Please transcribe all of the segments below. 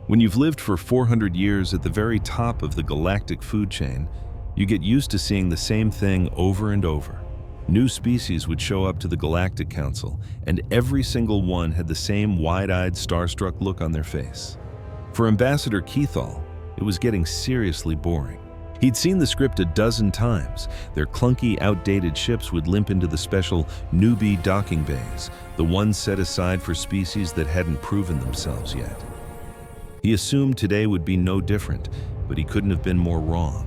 When you've lived for 400 years at the very top of the galactic food chain, you get used to seeing the same thing over and over. New species would show up to the Galactic Council, and every single one had the same wide-eyed, starstruck look on their face. For Ambassador Keithall, it was getting seriously boring. He'd seen the script a dozen times. Their clunky, outdated ships would limp into the special newbie docking bays, the ones set aside for species that hadn't proven themselves yet. He assumed today would be no different, but he couldn't have been more wrong.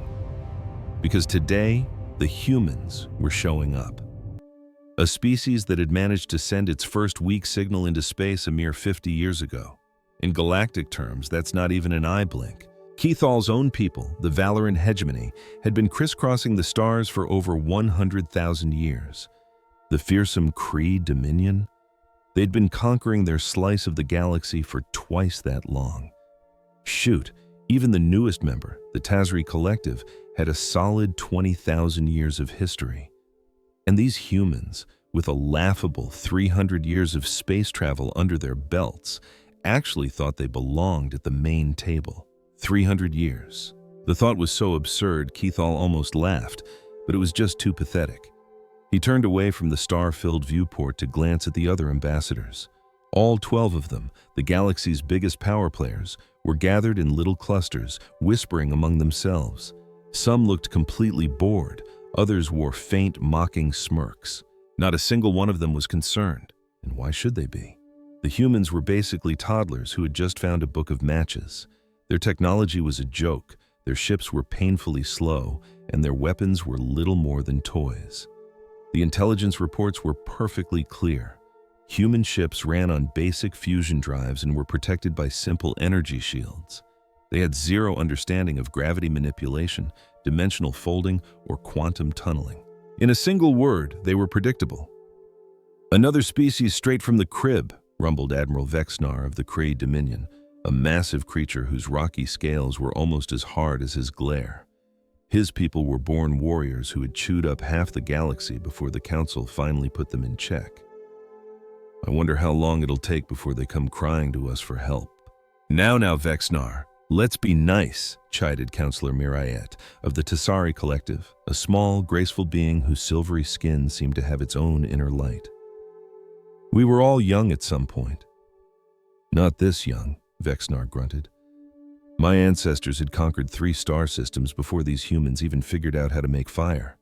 Because today, the humans were showing up. A species that had managed to send its first weak signal into space a mere 50 years ago. In galactic terms, that's not even an eye blink. Keithall's own people, the Valorant hegemony, had been crisscrossing the stars for over 100,000 years. The fearsome Kree Dominion? They'd been conquering their slice of the galaxy for twice that long. Shoot, even the newest member, the Tazri Collective, had a solid 20,000 years of history. And these humans, with a laughable 300 years of space travel under their belts, actually thought they belonged at the main table. 300 years. The thought was so absurd, Keithall almost laughed, but it was just too pathetic. He turned away from the star-filled viewport to glance at the other ambassadors. All 12 of them, the galaxy's biggest power players, were gathered in little clusters, whispering among themselves. Some looked completely bored, others wore faint, mocking smirks. Not a single one of them was concerned, and why should they be? The humans were basically toddlers who had just found a book of matches. Their technology was a joke, their ships were painfully slow, and their weapons were little more than toys. The intelligence reports were perfectly clear. Human ships ran on basic fusion drives and were protected by simple energy shields. They had zero understanding of gravity manipulation, dimensional folding, or quantum tunneling. In a single word, they were predictable. "Another species straight from the crib," rumbled Admiral Vexnar of the Kree Dominion, a massive creature whose rocky scales were almost as hard as his glare. His people were born warriors who had chewed up half the galaxy before the Council finally put them in check. I wonder how long it'll take before they come crying to us for help. Now, Vexnar, let's be nice," chided Councillor Mirayet of the Tasari Collective, a small, graceful being whose silvery skin seemed to have its own inner light. "We were all young at some point." "Not this young," Vexnar grunted. "My ancestors had conquered 3 star systems before these humans even figured out how to make fire."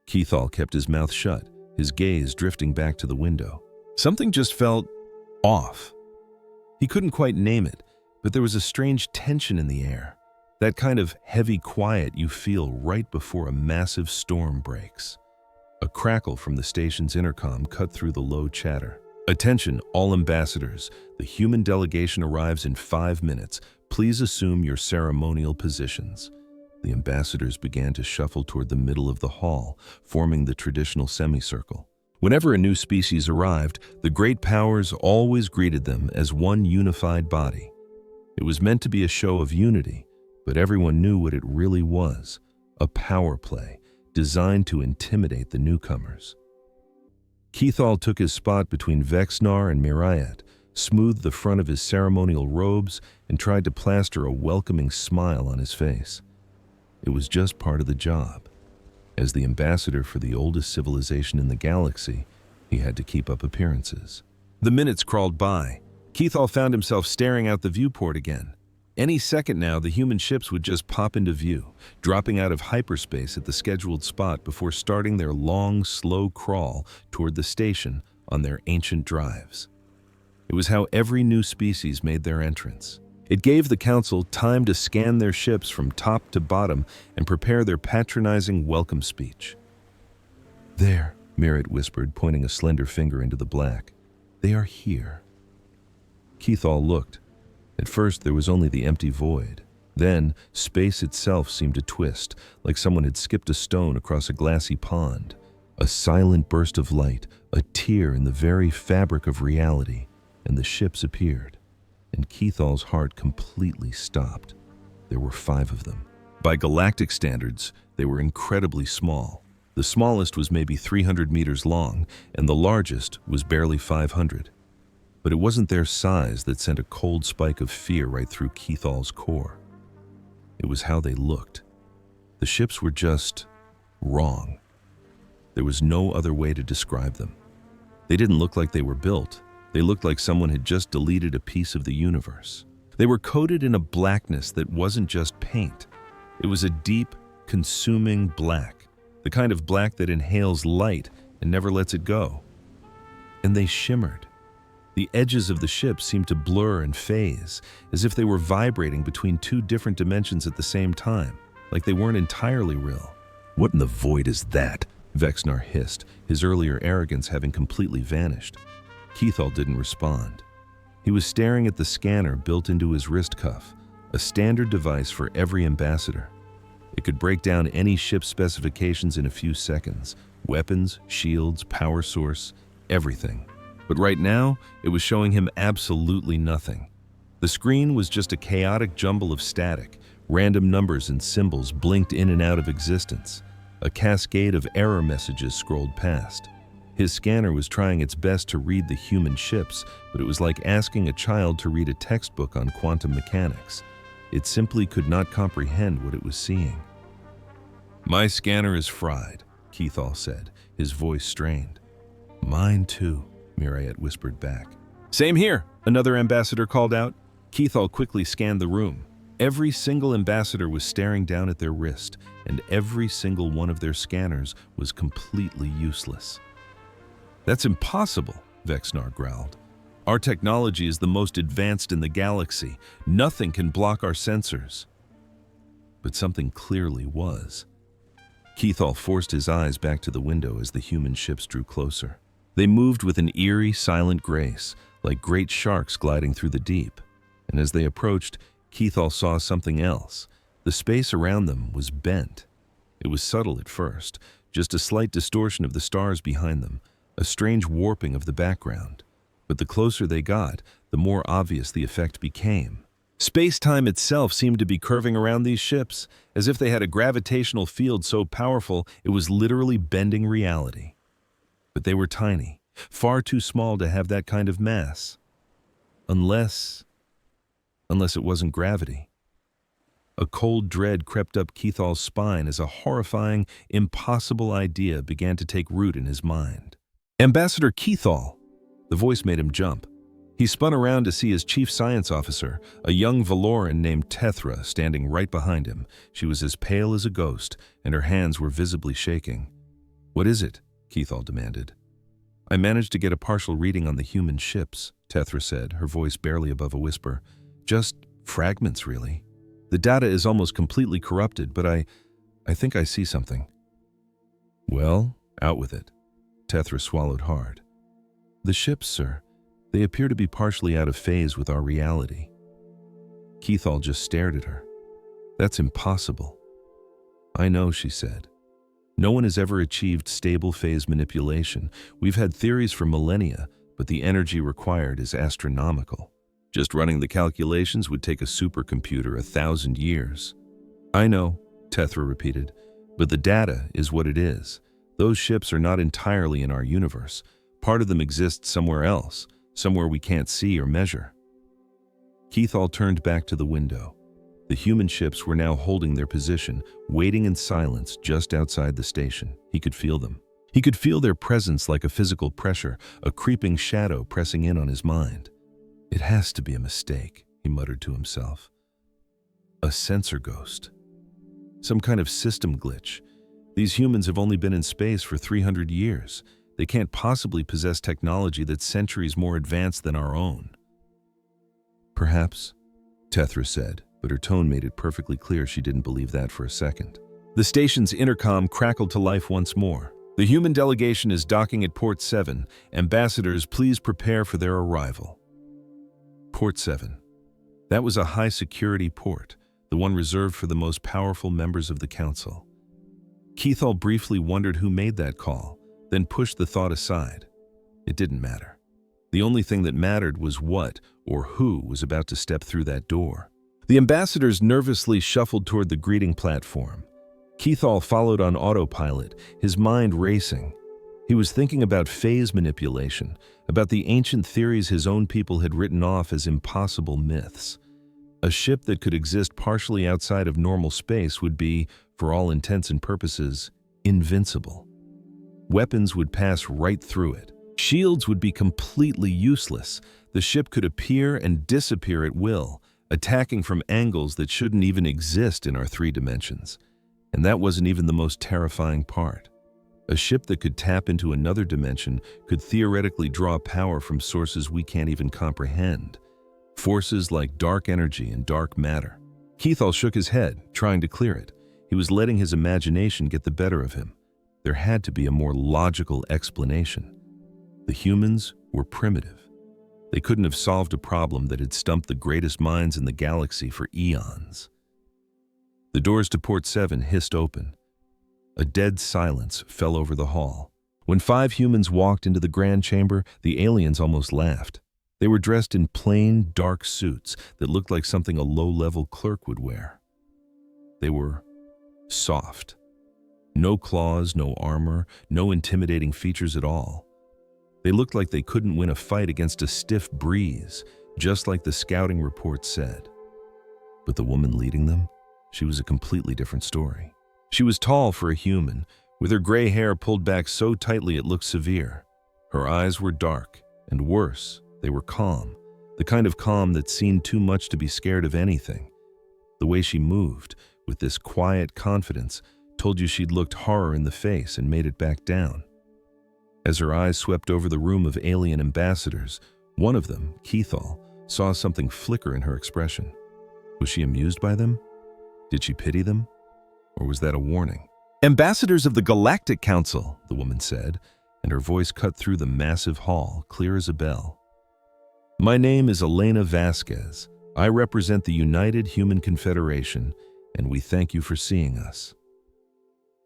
Keithall kept his mouth shut, his gaze drifting back to the window. Something just felt off. He couldn't quite name it, but there was a strange tension in the air, that kind of heavy quiet you feel right before a massive storm breaks. A crackle from the station's intercom cut through the low chatter. "Attention, all ambassadors. The human delegation arrives in 5 minutes. Please assume your ceremonial positions." The ambassadors began to shuffle toward the middle of the hall, forming the traditional semicircle. Whenever a new species arrived, the great powers always greeted them as one unified body. It was meant to be a show of unity, but everyone knew what it really was, a power play designed to intimidate the newcomers. Keithall took his spot between Vexnar and Mirayet, smoothed the front of his ceremonial robes, and tried to plaster a welcoming smile on his face. It was just part of the job. As the ambassador for the oldest civilization in the galaxy, he had to keep up appearances. The minutes crawled by. Keithall found himself staring out the viewport again. Any second now, the human ships would just pop into view, dropping out of hyperspace at the scheduled spot before starting their long, slow crawl toward the station on their ancient drives. It was how every new species made their entrance. It gave the Council time to scan their ships from top to bottom and prepare their patronizing welcome speech. "There," Mirayet whispered, pointing a slender finger into the black. "They are here." Keithall looked. At first, there was only the empty void. Then, space itself seemed to twist, like someone had skipped a stone across a glassy pond. A silent burst of light, a tear in the very fabric of reality, and the ships appeared. And Keithall's heart completely stopped. There were 5 of them. By galactic standards, they were incredibly small. The smallest was maybe 300 meters long, and the largest was barely 500. But it wasn't their size that sent a cold spike of fear right through Keithal's core. It was how they looked. The ships were just wrong. There was no other way to describe them. They didn't look like they were built. They looked like someone had just deleted a piece of the universe. They were coated in a blackness that wasn't just paint. It was a deep, consuming black, the kind of black that inhales light and never lets it go. And they shimmered. The edges of the ship seemed to blur and phase, as if they were vibrating between two different dimensions at the same time, like they weren't entirely real. "What in the void is that?" Vexnar hissed, his earlier arrogance having completely vanished. Keithal didn't respond. He was staring at the scanner built into his wrist cuff, a standard device for every ambassador. It could break down any ship's specifications in a few seconds: weapons, shields, power source, everything. But right now, it was showing him absolutely nothing. The screen was just a chaotic jumble of static. Random numbers and symbols blinked in and out of existence. A cascade of error messages scrolled past. His scanner was trying its best to read the human ships, but it was like asking a child to read a textbook on quantum mechanics. It simply could not comprehend what it was seeing. "My scanner is fried," Keithal said, his voice strained. "Mine too," Miriat whispered back. "Same here," another ambassador called out. Keithal quickly scanned the room. Every single ambassador was staring down at their wrist, and every single one of their scanners was completely useless. "That's impossible," Vexnar growled. "Our technology is the most advanced in the galaxy. Nothing can block our sensors." But something clearly was. Keithal forced his eyes back to the window as the human ships drew closer. They moved with an eerie, silent grace, like great sharks gliding through the deep. And as they approached, Keithal saw something else. The space around them was bent. It was subtle at first, just a slight distortion of the stars behind them, a strange warping of the background. But the closer they got, the more obvious the effect became. Space-time itself seemed to be curving around these ships, as if they had a gravitational field so powerful it was literally bending reality. But they were tiny, far too small to have that kind of mass. Unless it wasn't gravity. A cold dread crept up Keithal's spine as a horrifying, impossible idea began to take root in his mind. "Ambassador Keithal!" The voice made him jump. He spun around to see his chief science officer, a young Valoran named Tethra, standing right behind him. She was as pale as a ghost, and her hands were visibly shaking. "What is it?" Keithal demanded. "I managed to get a partial reading on the human ships," Tethra said, her voice barely above a whisper. "Just fragments, really. The data is almost completely corrupted, but I think I see something." "Well, out with it." Tethra swallowed hard. "The ships, sir, they appear to be partially out of phase with our reality." Keithal just stared at her. "That's impossible." "I know," she said. "No one has ever achieved stable phase manipulation. We've had theories for millennia, but the energy required is astronomical. Just running the calculations would take a supercomputer 1,000 years." "I know," Tethra repeated, "but the data is what it is. Those ships are not entirely in our universe. Part of them exists somewhere else, somewhere we can't see or measure." Keithal turned back to the window. The human ships were now holding their position, waiting in silence just outside the station. He could feel them. He could feel their presence like a physical pressure, a creeping shadow pressing in on his mind. "It has to be a mistake," he muttered to himself. "A sensor ghost. Some kind of system glitch. These humans have only been in space for 300 years. They can't possibly possess technology that's centuries more advanced than our own." "Perhaps," Tethra said, but her tone made it perfectly clear she didn't believe that for a second. The station's intercom crackled to life once more. "The human delegation is docking at Port 7. Ambassadors, please prepare for their arrival." Port 7. That was a high-security port, the one reserved for the most powerful members of the council. Keithal briefly wondered who made that call, then pushed the thought aside. It didn't matter. The only thing that mattered was what or who was about to step through that door. The ambassadors nervously shuffled toward the greeting platform. Keithal followed on autopilot, his mind racing. He was thinking about phase manipulation, about the ancient theories his own people had written off as impossible myths. A ship that could exist partially outside of normal space would be, for all intents and purposes, invincible. Weapons would pass right through it. Shields would be completely useless. The ship could appear and disappear at will, attacking from angles that shouldn't even exist in our 3 dimensions. And that wasn't even the most terrifying part. A ship that could tap into another dimension could theoretically draw power from sources we can't even comprehend. Forces like dark energy and dark matter. Keithall shook his head, trying to clear it. He was letting his imagination get the better of him. There had to be a more logical explanation. The humans were primitive. They couldn't have solved a problem that had stumped the greatest minds in the galaxy for eons. The doors to Port 7 hissed open. A dead silence fell over the hall. When 5 humans walked into the grand chamber, the aliens almost laughed. They were dressed in plain, dark suits that looked like something a low-level clerk would wear. They were soft. No claws, no armor, no intimidating features at all. They looked like they couldn't win a fight against a stiff breeze, just like the scouting report said. But the woman leading them, she was a completely different story. She was tall for a human, with her gray hair pulled back so tightly it looked severe. Her eyes were dark, and worse, they were calm, the kind of calm that seemed too much to be scared of anything. The way she moved, with this quiet confidence, told you she'd looked horror in the face and made it back down. As her eyes swept over the room of alien ambassadors, one of them, Keithall, saw something flicker in her expression. Was she amused by them? Did she pity them? Or was that a warning? "Ambassadors of the Galactic Council," the woman said, and her voice cut through the massive hall, clear as a bell. "My name is Elena Vasquez. I represent the United Human Confederation, and we thank you for seeing us."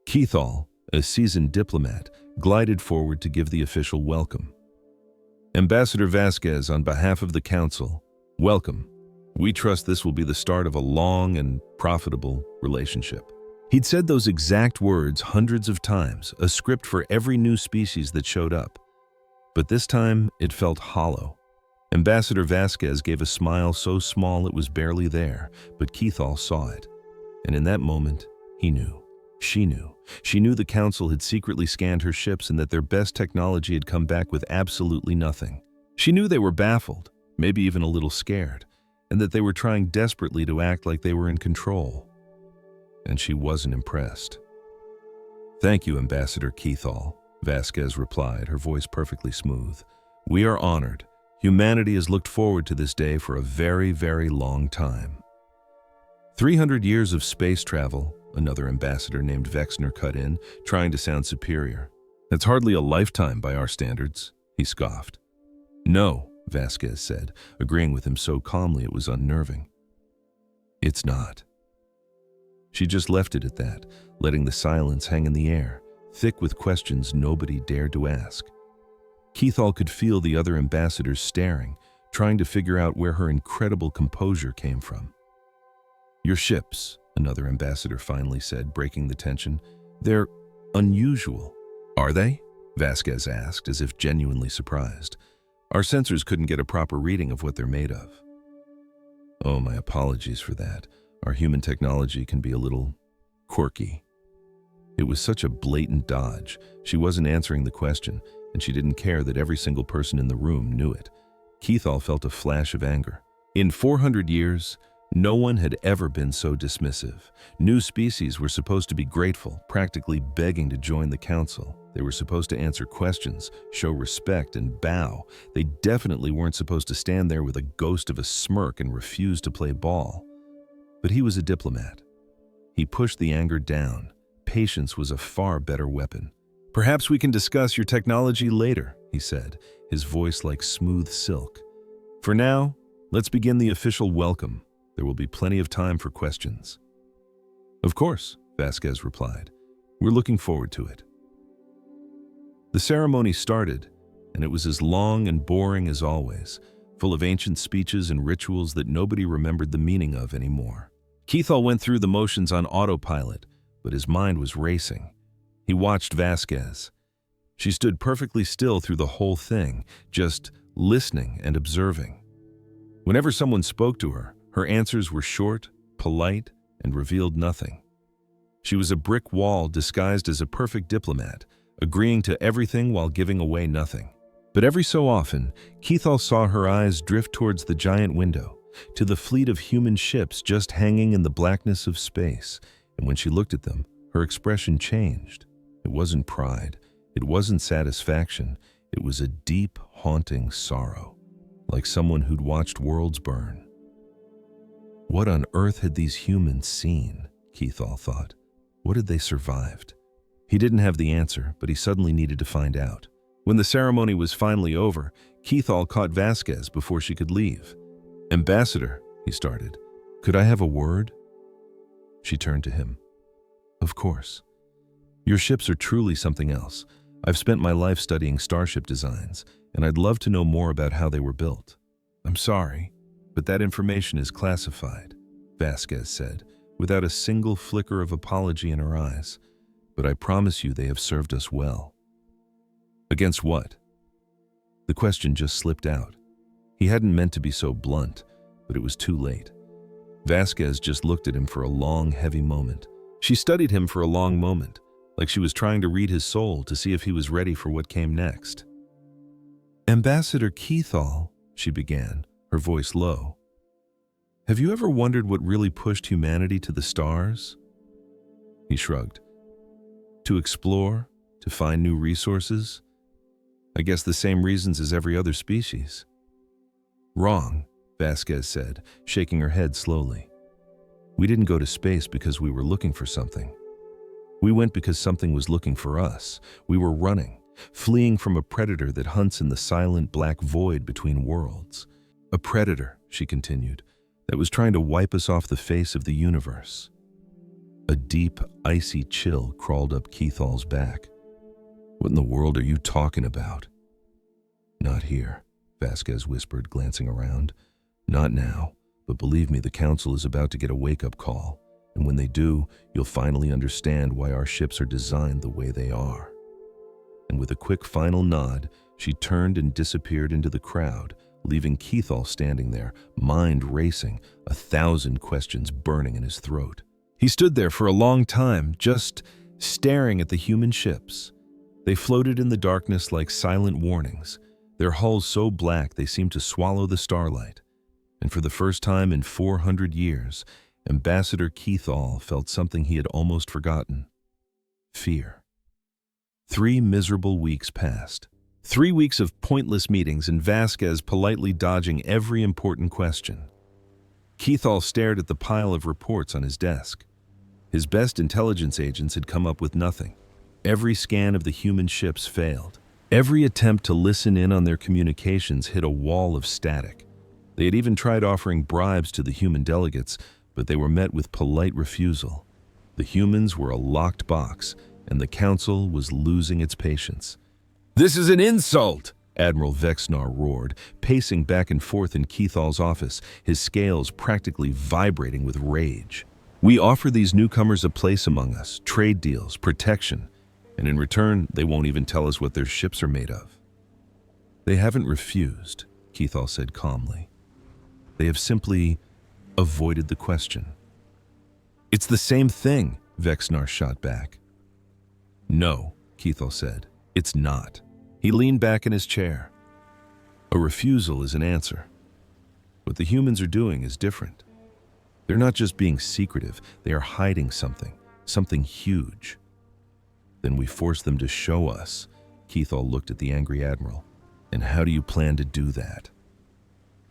Keithall, a seasoned diplomat, glided forward to give the official welcome. "Ambassador Vasquez, on behalf of the Council, welcome. We trust this will be the start of a long and profitable relationship." He'd said those exact words hundreds of times, a script for every new species that showed up. But this time, it felt hollow. Ambassador Vasquez gave a smile so small it was barely there, but Keithall saw it. And in that moment, he knew. She knew. She knew the Council had secretly scanned her ships and that their best technology had come back with absolutely nothing. She knew they were baffled, maybe even a little scared, and that they were trying desperately to act like they were in control. And she wasn't impressed. "Thank you, Ambassador Keithall," Vasquez replied, her voice perfectly smooth. "We are honored. Humanity has looked forward to this day for a very, very long time." 300 years of space travel, another ambassador named Vexner cut in, trying to sound superior. "That's hardly a lifetime by our standards," he scoffed. "No," Vasquez said, agreeing with him so calmly it was unnerving. "It's not." She just left it at that, letting the silence hang in the air, thick with questions nobody dared to ask. Keithall could feel the other ambassadors staring, trying to figure out where her incredible composure came from. "Your ships," another ambassador finally said, breaking the tension. "They're unusual." "Are they?" Vasquez asked, as if genuinely surprised. "Our sensors couldn't get a proper reading of what they're made of." "Oh, my apologies for that. Our human technology can be a little quirky." It was such a blatant dodge. She wasn't answering the question, and she didn't care that every single person in the room knew it. Keithall felt a flash of anger. In 400 years, no one had ever been so dismissive. New species were supposed to be grateful, practically begging to join the Council. They were supposed to answer questions, show respect, and bow. They definitely weren't supposed to stand there with a ghost of a smirk and refuse to play ball. But he was a diplomat. He pushed the anger down. Patience was a far better weapon. "Perhaps we can discuss your technology later," he said, his voice like smooth silk. "For now, let's begin the official welcome. There will be plenty of time for questions." "Of course," Vasquez replied. "We're looking forward to it." The ceremony started, and it was as long and boring as always, full of ancient speeches and rituals that nobody remembered the meaning of anymore. Keithall went through the motions on autopilot, but his mind was racing. He watched Vasquez. She stood perfectly still through the whole thing, just listening and observing. Whenever someone spoke to her, her answers were short, polite, and revealed nothing. She was a brick wall disguised as a perfect diplomat, agreeing to everything while giving away nothing. But every so often, Keithall saw her eyes drift towards the giant window, to the fleet of human ships just hanging in the blackness of space, and when she looked at them, her expression changed. It wasn't pride, it wasn't satisfaction, it was a deep, haunting sorrow, like someone who'd watched worlds burn. What on earth had these humans seen? Keithall thought. What had they survived? He didn't have the answer, but he suddenly needed to find out. When the ceremony was finally over, Keithall caught Vasquez before she could leave. "Ambassador," he started, "could I have a word?" She turned to him. "Of course. Your ships are truly something else. I've spent my life studying starship designs, and I'd love to know more about how they were built." "I'm sorry, but that information is classified," Vasquez said, without a single flicker of apology in her eyes. "But I promise you they have served us well." "Against what?" The question just slipped out. He hadn't meant to be so blunt, but it was too late. Vasquez just looked at him for a long, heavy moment. She studied him for a long moment, like she was trying to read his soul to see if he was ready for what came next. "Ambassador Keithall," she began, her voice low, "have you ever wondered what really pushed humanity to the stars?" He shrugged. "To explore, to find new resources? I guess the same reasons as every other species." "Wrong," Vasquez said, shaking her head slowly. "We didn't go to space because we were looking for something. We went because something was looking for us. We were running, fleeing from a predator that hunts in the silent black void between worlds. A predator," she continued, "that was trying to wipe us off the face of the universe." A deep, icy chill crawled up Keithall's back. "What in the world are you talking about?" "Not here," Vasquez whispered, glancing around. "Not now, but believe me, the Council is about to get a wake-up call, and when they do, you'll finally understand why our ships are designed the way they are." And with a quick final nod, she turned and disappeared into the crowd, leaving Keithall standing there, mind racing, 1,000 questions burning in his throat. He stood there for a long time, just staring at the human ships. They floated in the darkness like silent warnings, their hulls so black they seemed to swallow the starlight. And for the first time in 400 years, Ambassador Keithall felt something he had almost forgotten: fear. 3 miserable weeks passed. 3 weeks of pointless meetings and Vasquez politely dodging every important question. Keithall stared at the pile of reports on his desk. His best intelligence agents had come up with nothing. Every scan of the human ships failed. Every attempt to listen in on their communications hit a wall of static. They had even tried offering bribes to the human delegates, but they were met with polite refusal. The humans were a locked box, and the Council was losing its patience. "This is an insult!" Admiral Vexnar roared, pacing back and forth in Keithall's office, his scales practically vibrating with rage. "We offer these newcomers a place among us, trade deals, protection, and in return, they won't even tell us what their ships are made of." "They haven't refused," Keithall said calmly. "They have simply avoided the question." "It's the same thing," Vexnar shot back. "No," Keithall said, "it's not." He leaned back in his chair. "A refusal is an answer. What the humans are doing is different. They're not just being secretive, they are hiding something, something huge. Then we force them to show us." Keithall looked at the angry admiral. "And how do you plan to do that?"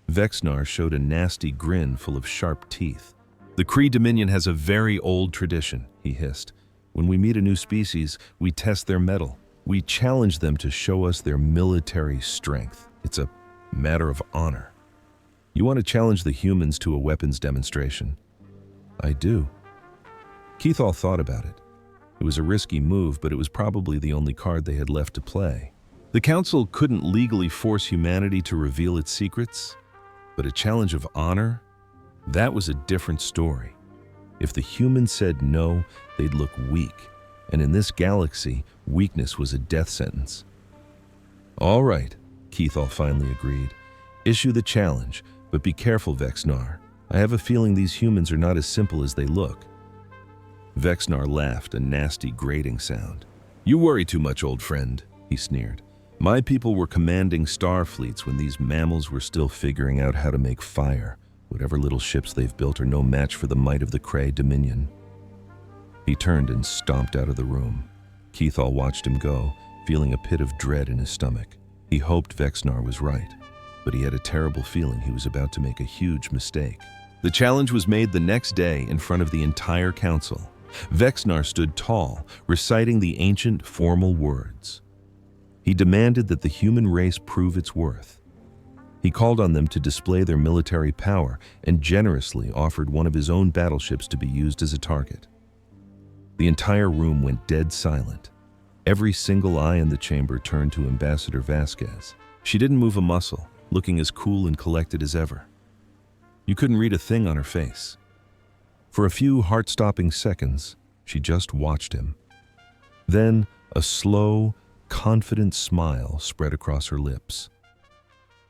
Vexnar showed a nasty grin full of sharp teeth. "The Kree Dominion has a very old tradition," he hissed. "When we meet a new species, we test their mettle. We challenge them to show us their military strength. It's a matter of honor. You want to challenge the humans to a weapons demonstration?" "I do." Keithall thought about it. It was a risky move, but it was probably the only card they had left to play. The Council couldn't legally force humanity to reveal its secrets, but a challenge of honor? That was a different story. If the humans said no, they'd look weak, and in this galaxy, weakness was a death sentence. "All right," Keithall finally agreed. "Issue the challenge, but be careful, Vexnar. I have a feeling these humans are not as simple as they look." Vexnar laughed, a nasty grating sound. "You worry too much, old friend," he sneered. "My people were commanding star fleets when these mammals were still figuring out how to make fire. Whatever little ships they've built are no match for the might of the Kree Dominion." He turned and stomped out of the room. Keithall watched him go, feeling a pit of dread in his stomach. He hoped Vexnar was right, but he had a terrible feeling he was about to make a huge mistake. The challenge was made the next day in front of the entire council. Vexnar stood tall, reciting the ancient formal words. He demanded that the human race prove its worth. He called on them to display their military power and generously offered one of his own battleships to be used as a target. The entire room went dead silent. Every single eye in the chamber turned to Ambassador Vasquez. She didn't move a muscle, looking as cool and collected as ever. You couldn't read a thing on her face. For a few heart-stopping seconds, she just watched him. Then, a slow, confident smile spread across her lips.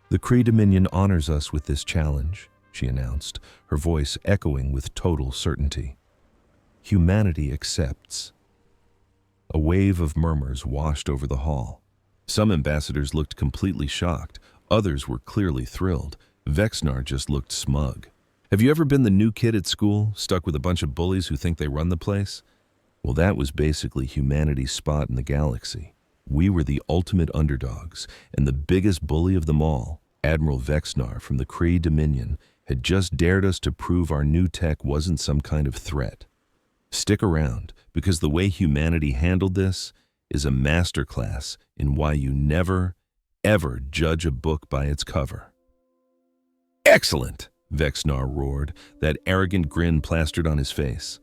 "The Kree Dominion honors us with this challenge," she announced, her voice echoing with total certainty. "Humanity accepts." A wave of murmurs washed over the hall. Some ambassadors looked completely shocked. Others were clearly thrilled. Vexnar just looked smug. Have you ever been the new kid at school, stuck with a bunch of bullies who think they run the place? Well, that was basically humanity's spot in the galaxy. We were the ultimate underdogs, and the biggest bully of them all, Admiral Vexnar from the Kree Dominion, had just dared us to prove our new tech wasn't some kind of threat. Stick around, because the way humanity handled this is a masterclass in why you never, ever judge a book by its cover. "Excellent!" Vexnar roared, that arrogant grin plastered on his face.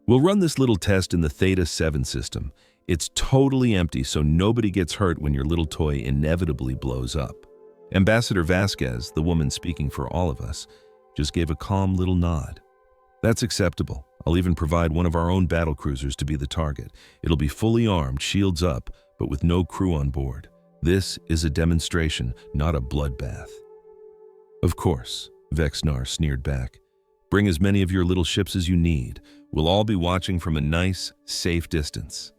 "We'll run this little test in the Theta 7 system. It's totally empty, so nobody gets hurt when your little toy inevitably blows up." Ambassador Vasquez, the woman speaking for all of us, just gave a calm little nod. "That's acceptable. I'll even provide one of our own battlecruisers to be the target. It'll be fully armed, shields up, but with no crew on board. This is a demonstration, not a bloodbath." "Of course," Vexnar sneered back. "Bring as many of your little ships as you need. We'll all be watching from a nice, safe distance."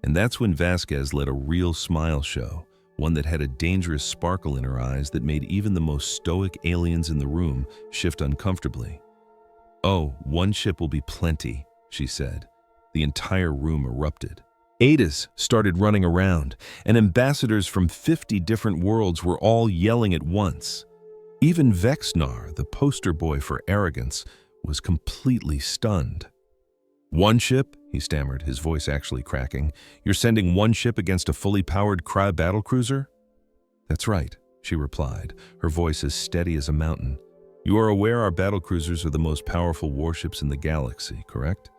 And that's when Vasquez let a real smile show, one that had a dangerous sparkle in her eyes that made even the most stoic aliens in the room shift uncomfortably. "Oh, one ship will be plenty," she said. The entire room erupted. Adas started running around, and ambassadors from 50 different worlds were all yelling at once. Even Vexnar, the poster boy for arrogance, was completely stunned. "One ship?" he stammered, his voice actually cracking. "You're sending one ship against a fully powered Kree battlecruiser?" "That's right," she replied, her voice as steady as a mountain. "You are aware our battlecruisers are the most powerful warships in the galaxy, correct?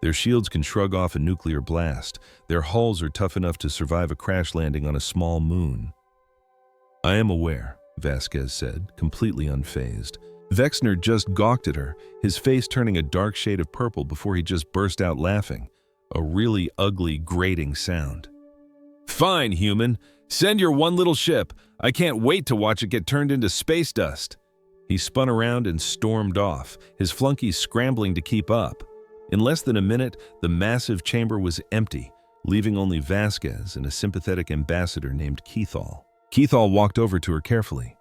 Their shields can shrug off a nuclear blast. Their hulls are tough enough to survive a crash landing on a small moon." "I am aware," Vasquez said, completely unfazed. Vexnar just gawked at her, his face turning a dark shade of purple before he just burst out laughing, a really ugly, grating sound. "Fine, human. Send your one little ship. I can't wait to watch it get turned into space dust." He spun around and stormed off, his flunkies scrambling to keep up. In less than a minute, the massive chamber was empty, leaving only Vasquez and a sympathetic ambassador named Keithall. Keithall walked over to her carefully.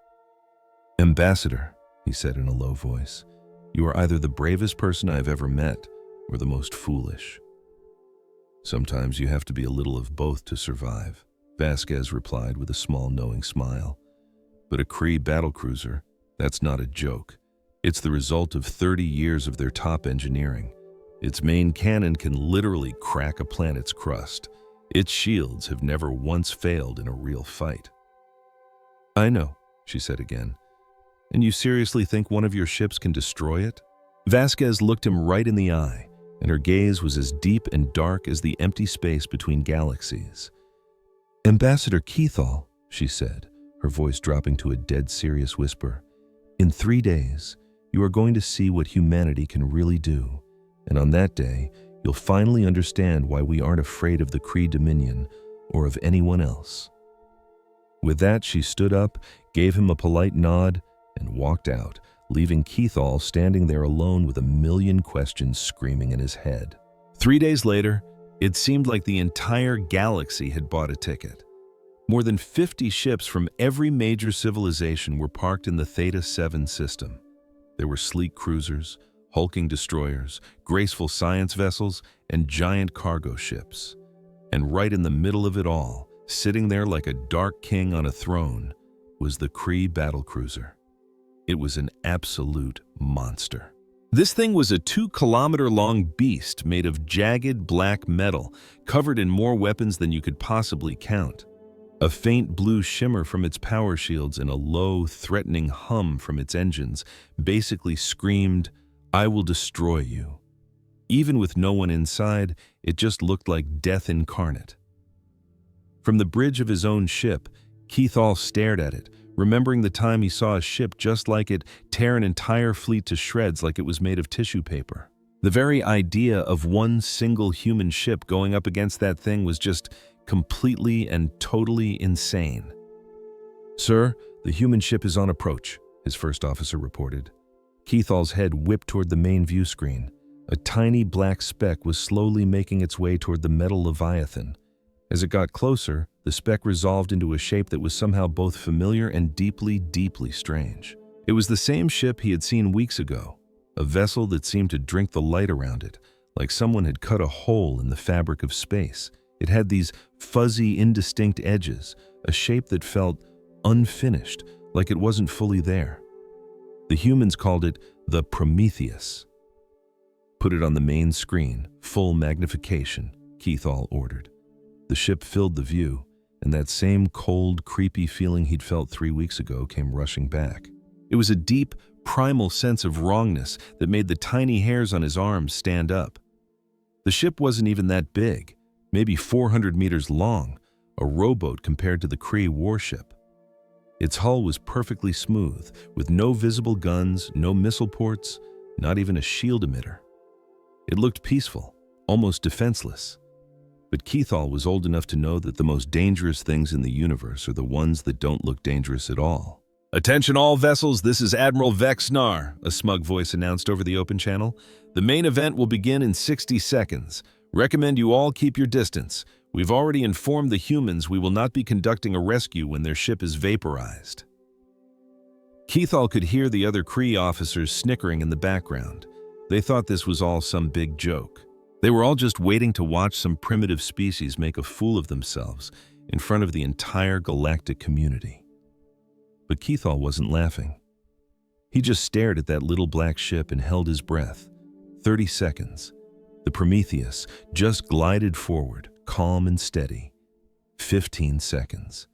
"Ambassador," he said in a low voice, "you are either the bravest person I have ever met or the most foolish." "Sometimes you have to be a little of both to survive," Vasquez replied with a small knowing smile. "But a Kree battlecruiser, that's not a joke. It's the result of 30 years of their top engineering. Its main cannon can literally crack a planet's crust. Its shields have never once failed in a real fight." "I know," she said again. "And you seriously think one of your ships can destroy it?" Vasquez looked him right in the eye, and her gaze was as deep and dark as the empty space between galaxies. "Ambassador Keithall," she said, her voice dropping to a dead serious whisper, "in 3 days, you are going to see what humanity can really do. And on that day, you'll finally understand why we aren't afraid of the Kree Dominion or of anyone else." With that, she stood up, gave him a polite nod, and walked out, leaving Keithall standing there alone with a million questions screaming in his head. 3 days later, it seemed like the entire galaxy had bought a ticket. More than 50 ships from every major civilization were parked in the Theta 7 system. There were sleek cruisers, hulking destroyers, graceful science vessels, and giant cargo ships. And right in the middle of it all, sitting there like a dark king on a throne, was the Kree battlecruiser. It was an absolute monster. This thing was a 2-kilometer-long beast made of jagged black metal, covered in more weapons than you could possibly count. A faint blue shimmer from its power shields and a low, threatening hum from its engines basically screamed, "I will destroy you." Even with no one inside, it just looked like death incarnate. From the bridge of his own ship, Keithall stared at it, remembering the time he saw a ship just like it tear an entire fleet to shreds like it was made of tissue paper. The very idea of one single human ship going up against that thing was just completely and totally insane. "Sir, the human ship is on approach," his first officer reported. Keithall's head whipped toward the main view screen. A tiny black speck was slowly making its way toward the metal Leviathan. As it got closer, the speck resolved into a shape that was somehow both familiar and deeply, deeply strange. It was the same ship he had seen weeks ago, a vessel that seemed to drink the light around it, like someone had cut a hole in the fabric of space. It had these fuzzy, indistinct edges, a shape that felt unfinished, like it wasn't fully there. The humans called it the Prometheus. "Put it on the main screen, full magnification," Keithall ordered. The ship filled the view, and that same cold, creepy feeling he'd felt 3 weeks ago came rushing back. It was a deep, primal sense of wrongness that made the tiny hairs on his arms stand up. The ship wasn't even that big, maybe 400 meters long, a rowboat compared to the Kree warship. Its hull was perfectly smooth, with no visible guns, no missile ports, not even a shield emitter. It looked peaceful, almost defenseless. But Keithall was old enough to know that the most dangerous things in the universe are the ones that don't look dangerous at all. "Attention all vessels, this is Admiral Vexnar," a smug voice announced over the open channel. "The main event will begin in 60 seconds. Recommend you all keep your distance. We've already informed the humans we will not be conducting a rescue when their ship is vaporized." Keithall could hear the other Kree officers snickering in the background. They thought this was all some big joke. They were all just waiting to watch some primitive species make a fool of themselves in front of the entire galactic community. But Keithall wasn't laughing. He just stared at that little black ship and held his breath. 30 seconds. The Prometheus just glided forward, calm and steady. 15 seconds.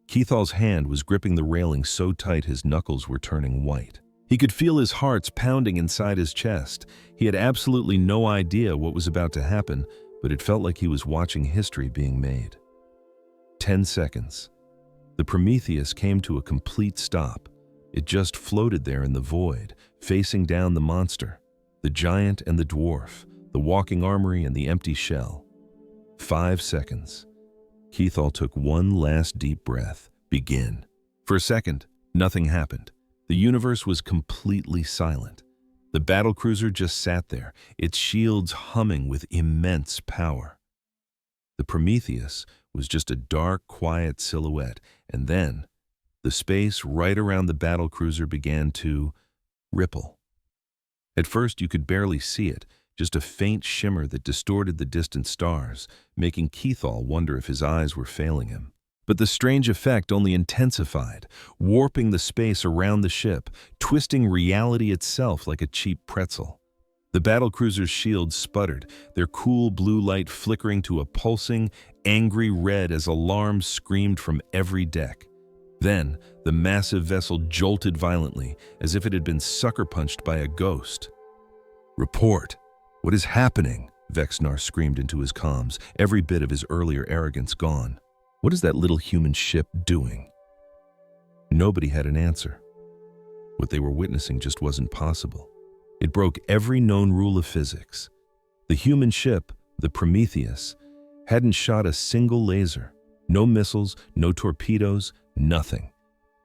Keithall's hand was gripping the railing so tight his knuckles were turning white. He could feel his hearts pounding inside his chest. He had absolutely no idea what was about to happen, but it felt like he was watching history being made. 10 seconds. The Prometheus came to a complete stop. It just floated there in the void, facing down the monster, the giant and the dwarf, the walking armory and the empty shell. 5 seconds. Keithall took one last deep breath. Begin. For a second, nothing happened. The universe was completely silent. The battlecruiser just sat there, its shields humming with immense power. The Prometheus was just a dark, quiet silhouette, and then the space right around the battlecruiser began to ripple. At first, you could barely see it, just a faint shimmer that distorted the distant stars, making Keithall wonder if his eyes were failing him. But the strange effect only intensified, warping the space around the ship, twisting reality itself like a cheap pretzel. The battlecruiser's shields sputtered, their cool blue light flickering to a pulsing, angry red as alarms screamed from every deck. Then, the massive vessel jolted violently, as if it had been sucker-punched by a ghost. "Report! What is happening?" Vexnar screamed into his comms, every bit of his earlier arrogance gone. "What is that little human ship doing?" Nobody had an answer. What they were witnessing just wasn't possible. It broke every known rule of physics. The human ship, the Prometheus, hadn't shot a single laser. No missiles, no torpedoes, nothing.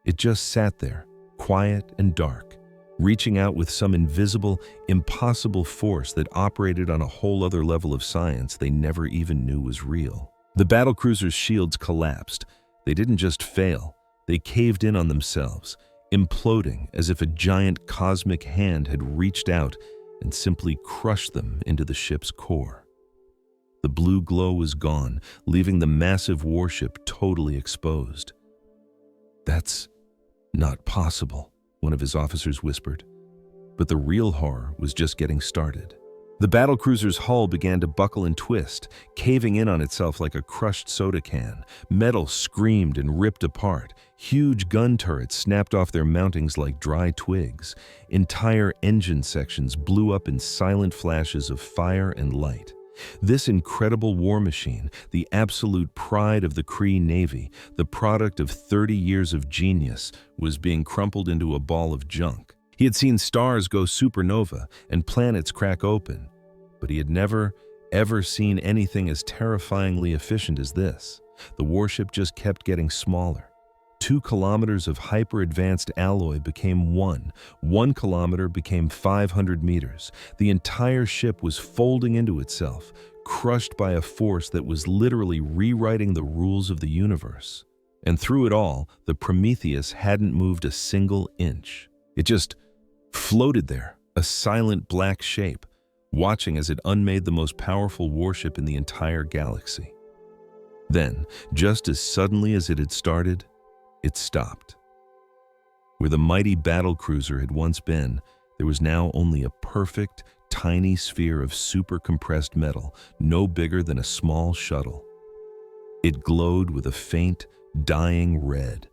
It just sat there, quiet and dark, reaching out with some invisible, impossible force that operated on a whole other level of science they never even knew was real. The battlecruiser's shields collapsed. They didn't just fail, they caved in on themselves, imploding as if a giant cosmic hand had reached out and simply crushed them into the ship's core. The blue glow was gone, leaving the massive warship totally exposed. "That's not possible," one of his officers whispered. But the real horror was just getting started. The battlecruiser's hull began to buckle and twist, caving in on itself like a crushed soda can. Metal screamed and ripped apart. Huge gun turrets snapped off their mountings like dry twigs. Entire engine sections blew up in silent flashes of fire and light. This incredible war machine, the absolute pride of the Kree Navy, the product of 30 years of genius, was being crumpled into a ball of junk. He had seen stars go supernova and planets crack open, but he had never, ever seen anything as terrifyingly efficient as this. The warship just kept getting smaller. 2 kilometers of hyper-advanced alloy became 1. 1 kilometer became 500 meters. The entire ship was folding into itself, crushed by a force that was literally rewriting the rules of the universe. And through it all, the Prometheus hadn't moved a single inch. It just floated there, a silent black shape, watching as it unmade the most powerful warship in the entire galaxy. Then, just as suddenly as it had started, it stopped. Where the mighty battlecruiser had once been, there was now only a perfect, tiny sphere of super-compressed metal, no bigger than a small shuttle. It glowed with a faint, dying red,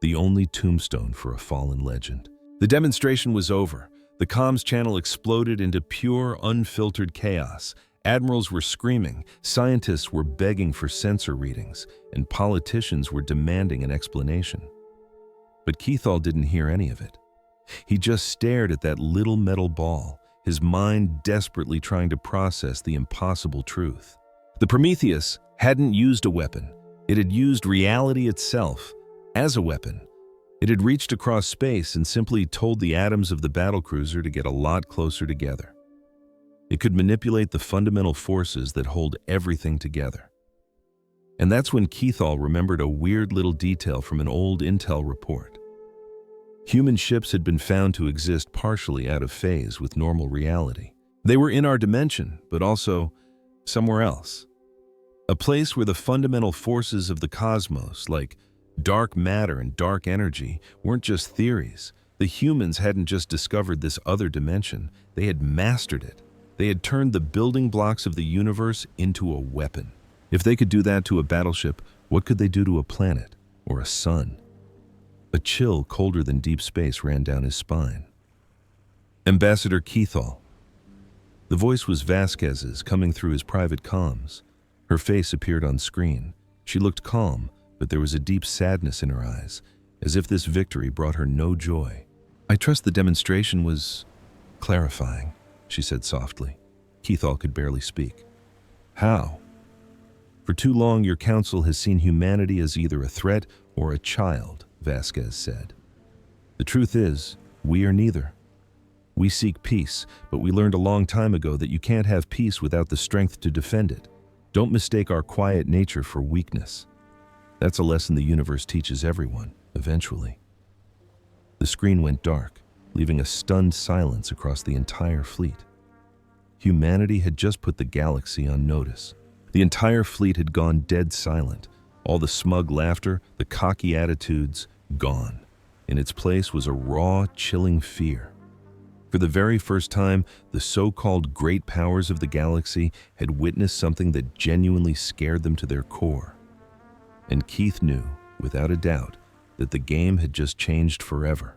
the only tombstone for a fallen legend. The demonstration was over. The comms channel exploded into pure, unfiltered chaos. Admirals were screaming, scientists were begging for sensor readings, and politicians were demanding an explanation. But Keithall didn't hear any of it. He just stared at that little metal ball, his mind desperately trying to process the impossible truth. The Prometheus hadn't used a weapon. It had used reality itself as a weapon. It had reached across space and simply told the atoms of the battlecruiser to get a lot closer together. It could manipulate the fundamental forces that hold everything together. And that's when Keithall remembered a weird little detail from an old intel report. Human ships had been found to exist partially out of phase with normal reality. They were in our dimension, but also somewhere else. A place where the fundamental forces of the cosmos, like dark matter and dark energy, weren't just theories. The humans hadn't just discovered this other dimension, they had mastered it. They had turned the building blocks of the universe into a weapon. If they could do that to a battleship, what could they do to a planet or a sun? A chill colder than deep space ran down his spine. Ambassador Keithall. The voice was Vasquez's, coming through his private comms. Her face appeared on screen. She looked calm, but there was a deep sadness in her eyes, as if this victory brought her no joy. "I trust the demonstration was clarifying," she said softly. Keithall could barely speak. "How?" "For too long, your council has seen humanity as either a threat or a child," Vasquez said. "The truth is, we are neither. We seek peace, but we learned a long time ago that you can't have peace without the strength to defend it. Don't mistake our quiet nature for weakness. That's a lesson the universe teaches everyone, eventually." The screen went dark, leaving a stunned silence across the entire fleet. Humanity had just put the galaxy on notice. The entire fleet had gone dead silent. All the smug laughter, the cocky attitudes, gone. In its place was a raw, chilling fear. For the very first time, the so-called great powers of the galaxy had witnessed something that genuinely scared them to their core. And Keith knew, without a doubt, that the game had just changed forever.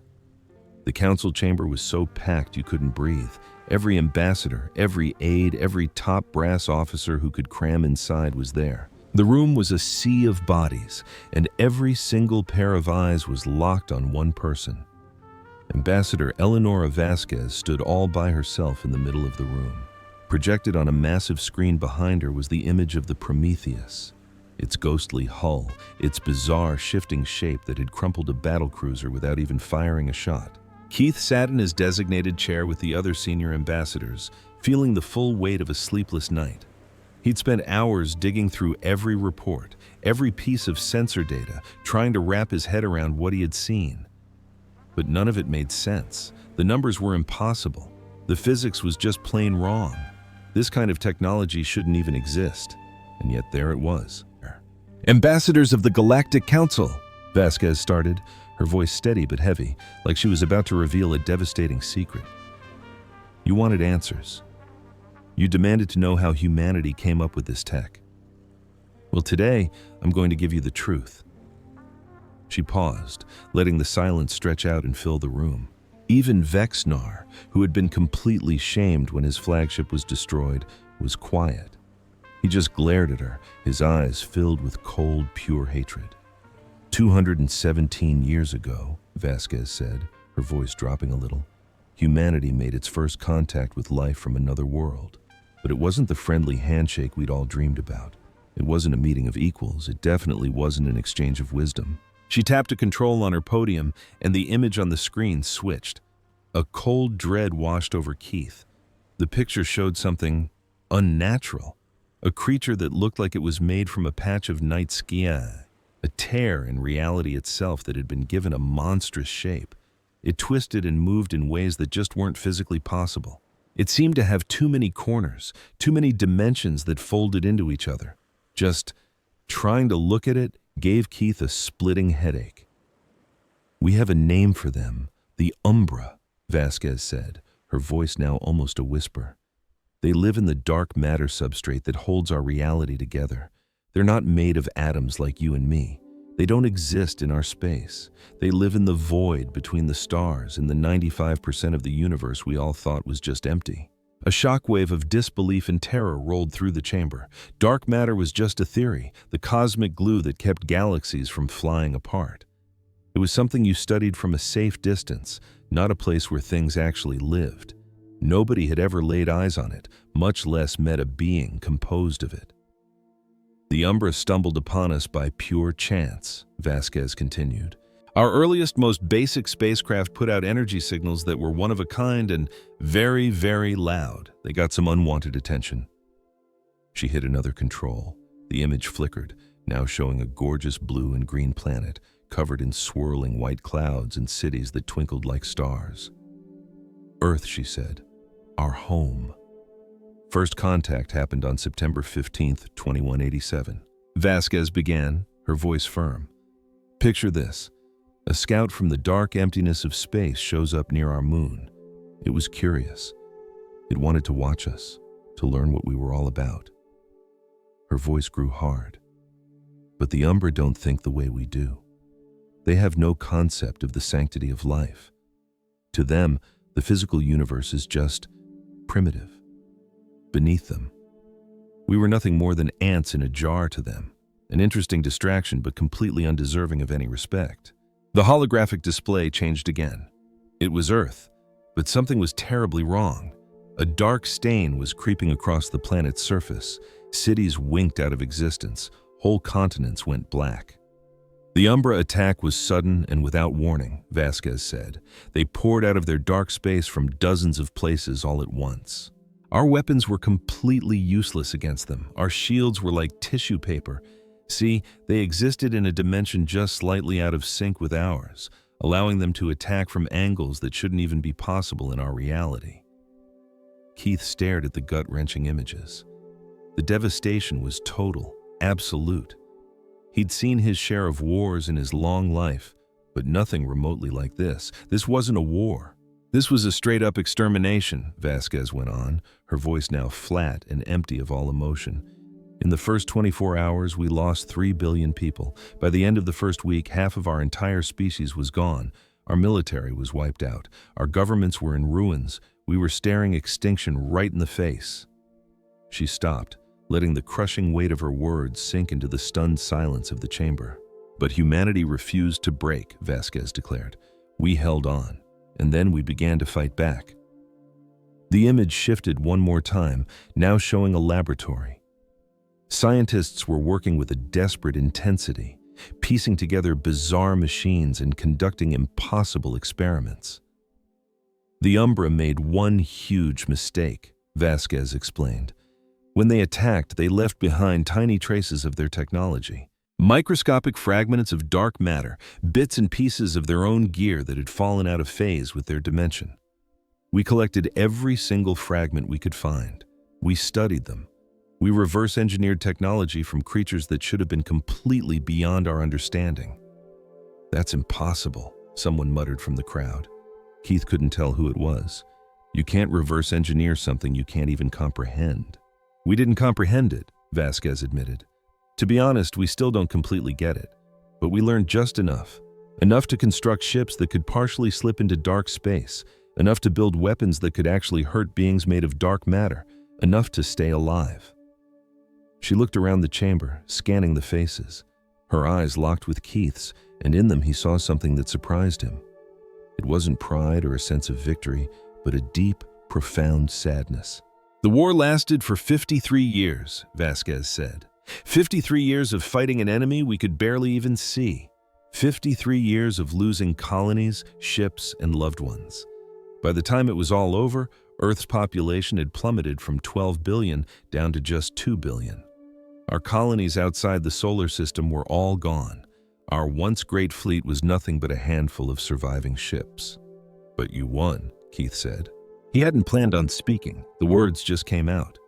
The council chamber was so packed you couldn't breathe. Every ambassador, every aide, every top brass officer who could cram inside was there. The room was a sea of bodies, and every single pair of eyes was locked on one person. Ambassador Eleonora Vasquez stood all by herself in the middle of the room. Projected on a massive screen behind her was the image of the Prometheus. Its ghostly hull, its bizarre shifting shape that had crumpled a battlecruiser without even firing a shot. Keith sat in his designated chair with the other senior ambassadors, feeling the full weight of a sleepless night. He'd spent hours digging through every report, every piece of sensor data, trying to wrap his head around what he had seen. But none of it made sense. The numbers were impossible. The physics was just plain wrong. This kind of technology shouldn't even exist. And yet there it was. "Ambassadors of the Galactic Council," Vasquez started, her voice steady but heavy, like she was about to reveal a devastating secret. "You wanted answers. You demanded to know how humanity came up with this tech. Well, today, I'm going to give you the truth." She paused, letting the silence stretch out and fill the room. Even Vexnar, who had been completely shamed when his flagship was destroyed, was quiet. He just glared at her, his eyes filled with cold, pure hatred. 217 years ago, Vasquez said, her voice dropping a little, humanity made its first contact with life from another world. But it wasn't the friendly handshake we'd all dreamed about. It wasn't a meeting of equals. It definitely wasn't an exchange of wisdom. She tapped a control on her podium, and the image on the screen switched. A cold dread washed over Keith. The picture showed something unnatural. A creature that looked like it was made from a patch of night sky, a tear in reality itself that had been given a monstrous shape. It twisted and moved in ways that just weren't physically possible. It seemed to have too many corners, too many dimensions that folded into each other. Just trying to look at it gave Keith a splitting headache. "We have a name for them, the Umbra," Vasquez said, her voice now almost a whisper. "They live in the dark matter substrate that holds our reality together. They're not made of atoms like you and me. They don't exist in our space. They live in the void between the stars and the 95% of the universe we all thought was just empty." A shockwave of disbelief and terror rolled through the chamber. Dark matter was just a theory, the cosmic glue that kept galaxies from flying apart. It was something you studied from a safe distance, not a place where things actually lived. Nobody had ever laid eyes on it, much less met a being composed of it. "The Umbra stumbled upon us by pure chance," Vasquez continued. "Our earliest, most basic spacecraft put out energy signals that were one of a kind and very, very loud. They got some unwanted attention." She hit another control. The image flickered, now showing a gorgeous blue and green planet covered in swirling white clouds and cities that twinkled like stars. "Earth," she said. "Our home." First contact happened on September 15th, 2187. Vasquez began, her voice firm. "Picture this. A scout from the dark emptiness of space shows up near our moon. It was curious. It wanted to watch us, to learn what we were all about." Her voice grew hard. "But the Umbra don't think the way we do. They have no concept of the sanctity of life. To them, the physical universe is just primitive. Beneath them. We were nothing more than ants in a jar to them, an interesting distraction but completely undeserving of any respect." The holographic display changed again. It was Earth, but something was terribly wrong. A dark stain was creeping across the planet's surface. Cities winked out of existence. Whole continents went black. "The Umbra attack was sudden and without warning," Vasquez said. "They poured out of their dark space from dozens of places all at once. Our weapons were completely useless against them. Our shields were like tissue paper. See, they existed in a dimension just slightly out of sync with ours, allowing them to attack from angles that shouldn't even be possible in our reality." Keith stared at the gut-wrenching images. The devastation was total, absolute. He'd seen his share of wars in his long life, but nothing remotely like this. This wasn't a war. This was a straight-up extermination, Vasquez went on, her voice now flat and empty of all emotion. "In the first 24 hours, we lost 3 billion people. By the end of the first week, half of our entire species was gone. Our military was wiped out. Our governments were in ruins. We were staring extinction right in the face." She stopped, letting the crushing weight of her words sink into the stunned silence of the chamber. "But humanity refused to break," Vasquez declared. "We held on, and then we began to fight back." The image shifted one more time, now showing a laboratory. Scientists were working with a desperate intensity, piecing together bizarre machines and conducting impossible experiments. The Umbra made one huge mistake, Vasquez explained. When they attacked, they left behind tiny traces of their technology. Microscopic fragments of dark matter, bits and pieces of their own gear that had fallen out of phase with their dimension. We collected every single fragment we could find. We studied them. We reverse-engineered technology from creatures that should have been completely beyond our understanding. "That's impossible," someone muttered from the crowd. Keith couldn't tell who it was. You can't reverse-engineer something you can't even comprehend. "We didn't comprehend it," Vasquez admitted. "To be honest, we still don't completely get it. But we learned just enough. Enough to construct ships that could partially slip into dark space. Enough to build weapons that could actually hurt beings made of dark matter. Enough to stay alive." She looked around the chamber, scanning the faces. Her eyes locked with Keith's, and in them he saw something that surprised him. It wasn't pride or a sense of victory, but a deep, profound sadness. "The war lasted for 53 years, Vasquez said. 53 years of fighting an enemy we could barely even see. 53 years of losing colonies, ships, and loved ones. By the time it was all over, Earth's population had plummeted from 12 billion down to just 2 billion. Our colonies outside the solar system were all gone. Our once great fleet was nothing but a handful of surviving ships." "But you won," Keith said. He hadn't planned on speaking. The words just came out.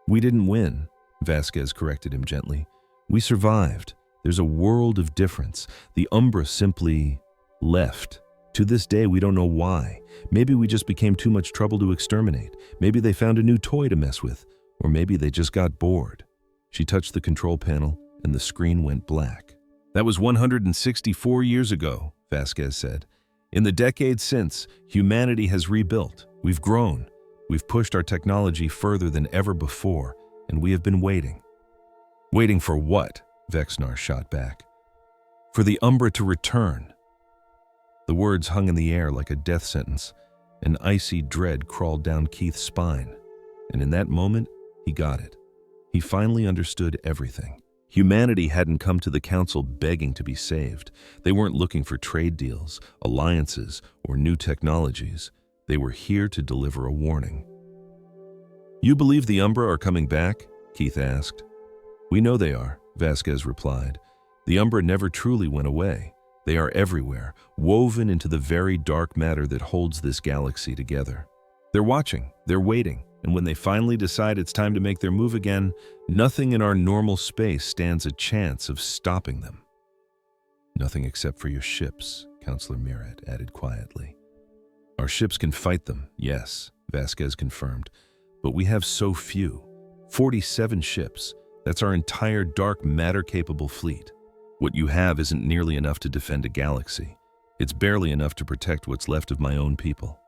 "We didn't win," Vasquez corrected him gently. "We survived. There's a world of difference. The Umbra simply left. To this day, we don't know why. Maybe we just became too much trouble to exterminate. Maybe they found a new toy to mess with. Or maybe they just got bored." She touched the control panel, and the screen went black. "That was 164 years ago," Vasquez said. "In the decades since, humanity has rebuilt. We've grown. We've pushed our technology further than ever before, and we have been waiting." "Waiting for what?" Vexnar shot back. "For the Umbra to return." The words hung in the air like a death sentence. An icy dread crawled down Keith's spine. And in that moment, he got it. He finally understood everything. Humanity hadn't come to the Council begging to be saved. They weren't looking for trade deals, alliances, or new technologies. They were here to deliver a warning. "You believe the Umbra are coming back?" Keith asked. "We know they are," Vasquez replied. "The Umbra never truly went away. They are everywhere, woven into the very dark matter that holds this galaxy together. They're watching, they're waiting, and when they finally decide it's time to make their move again, nothing in our normal space stands a chance of stopping them." "Nothing except for your ships," Counselor Mirret added quietly. "Our ships can fight them, yes," Vasquez confirmed, "but we have so few. 47 ships. That's our entire dark matter-capable fleet. What you have isn't nearly enough to defend a galaxy. It's barely enough to protect what's left of my own people."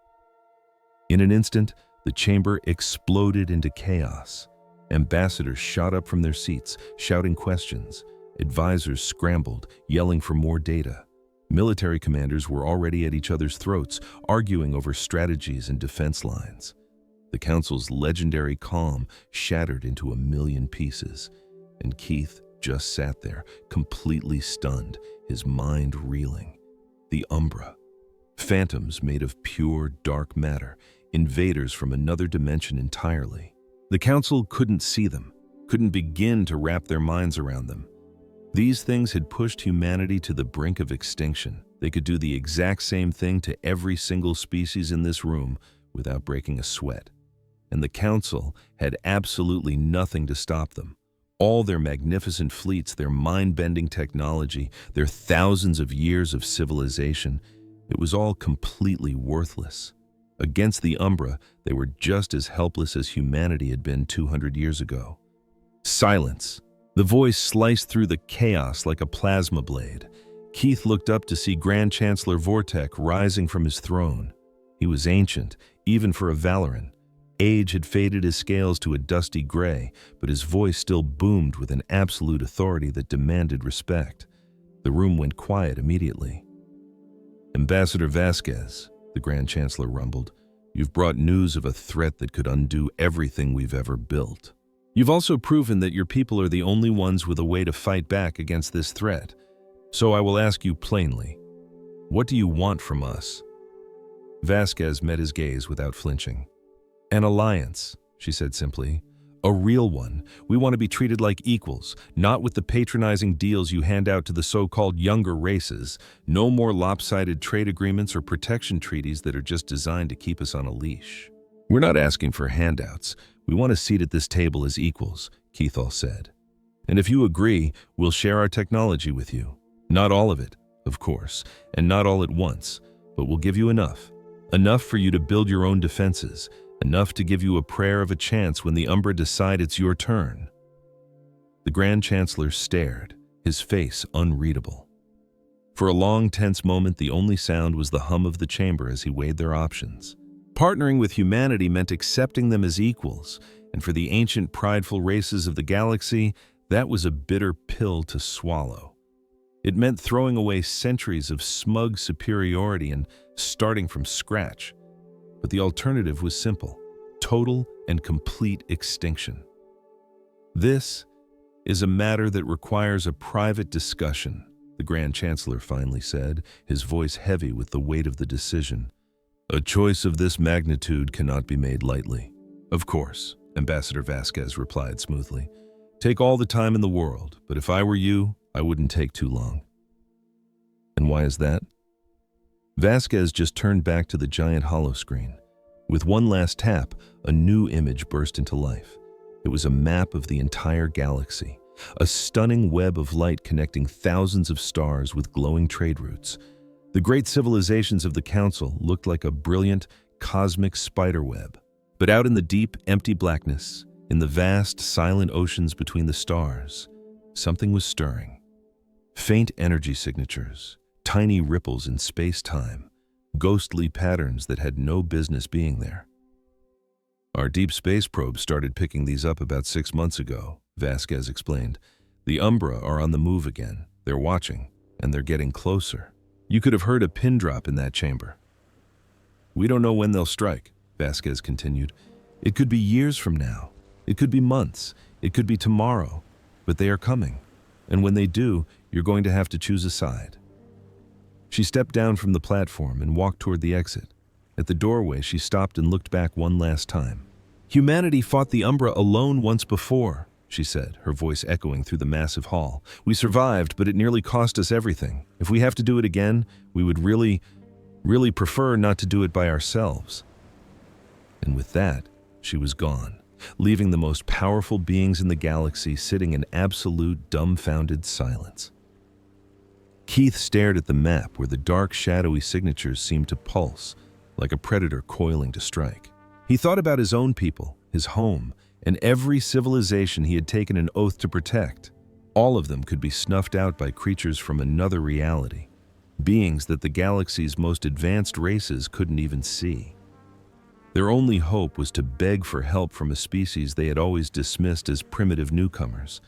In an instant, the chamber exploded into chaos. Ambassadors shot up from their seats, shouting questions. Advisors scrambled, yelling for more data. Military commanders were already at each other's throats, arguing over strategies and defense lines. The Council's legendary calm shattered into a million pieces, and Keith just sat there, completely stunned, his mind reeling. The Umbra. Phantoms made of pure dark matter, invaders from another dimension entirely. The Council couldn't see them, couldn't begin to wrap their minds around them. These things had pushed humanity to the brink of extinction. They could do the exact same thing to every single species in this room without breaking a sweat. And the Council had absolutely nothing to stop them. All their magnificent fleets, their mind-bending technology, their thousands of years of civilization, it was all completely worthless. Against the Umbra, they were just as helpless as humanity had been 200 years ago. "Silence!" The voice sliced through the chaos like a plasma blade. Keith looked up to see Grand Chancellor Vortek rising from his throne. He was ancient, even for a Valoran. Age had faded his scales to a dusty gray, but his voice still boomed with an absolute authority that demanded respect. The room went quiet immediately. "Ambassador Vasquez," the Grand Chancellor rumbled, You've brought news of a threat that could undo everything we've ever built. You've also proven that your people are the only ones with a way to fight back against this threat. So I will ask you plainly, what do you want from us?" Vasquez met his gaze without flinching. "An alliance," she said simply. "A real one. We want to be treated like equals, not with the patronizing deals you hand out to the so-called younger races. No more lopsided trade agreements or protection treaties that are just designed to keep us on a leash." "We're not asking for handouts. We want a seat at this table as equals," Keithall said. "And if you agree, we'll share our technology with you. Not all of it, of course, and not all at once, but we'll give you enough. Enough for you to build your own defenses, enough to give you a prayer of a chance when the Umbra decide it's your turn." The Grand Chancellor stared, his face unreadable. For a long, tense moment, the only sound was the hum of the chamber as he weighed their options. Partnering with humanity meant accepting them as equals, and for the ancient, prideful races of the galaxy, that was a bitter pill to swallow. It meant throwing away centuries of smug superiority and starting from scratch. But the alternative was simple: total and complete extinction. "This is a matter that requires a private discussion," the Grand Chancellor finally said, his voice heavy with the weight of the decision. "A choice of this magnitude cannot be made lightly." "Of course," Ambassador Vasquez replied smoothly. "Take all the time in the world, but if I were you, I wouldn't take too long." "And why is that?" Vasquez just turned back to the giant holoscreen. With one last tap, a new image burst into life. It was a map of the entire galaxy, a stunning web of light connecting thousands of stars with glowing trade routes. The great civilizations of the Council looked like a brilliant, cosmic spiderweb. But out in the deep, empty blackness, in the vast, silent oceans between the stars, something was stirring. Faint energy signatures, tiny ripples in space-time, ghostly patterns that had no business being there. "Our deep space probe started picking these up about 6 months ago," Vasquez explained. "The Umbra are on the move again. They're watching, and they're getting closer. You could have heard a pin drop in that chamber." "We don't know when they'll strike," Vasquez continued. "It could be years from now. It could be months. It could be tomorrow. But they are coming. And when they do, you're going to have to choose a side." She stepped down from the platform and walked toward the exit. At the doorway, she stopped and looked back one last time. "Humanity fought the Umbra alone once before," she said, her voice echoing through the massive hall. "We survived, but it nearly cost us everything. If we have to do it again, we would really prefer not to do it by ourselves." And with that, she was gone, leaving the most powerful beings in the galaxy sitting in absolute, dumbfounded silence. Keith stared at the map where the dark, shadowy signatures seemed to pulse, like a predator coiling to strike. He thought about his own people, his home, and every civilization he had taken an oath to protect. All of them could be snuffed out by creatures from another reality, beings that the galaxy's most advanced races couldn't even see. Their only hope was to beg for help from a species they had always dismissed as primitive newcomers.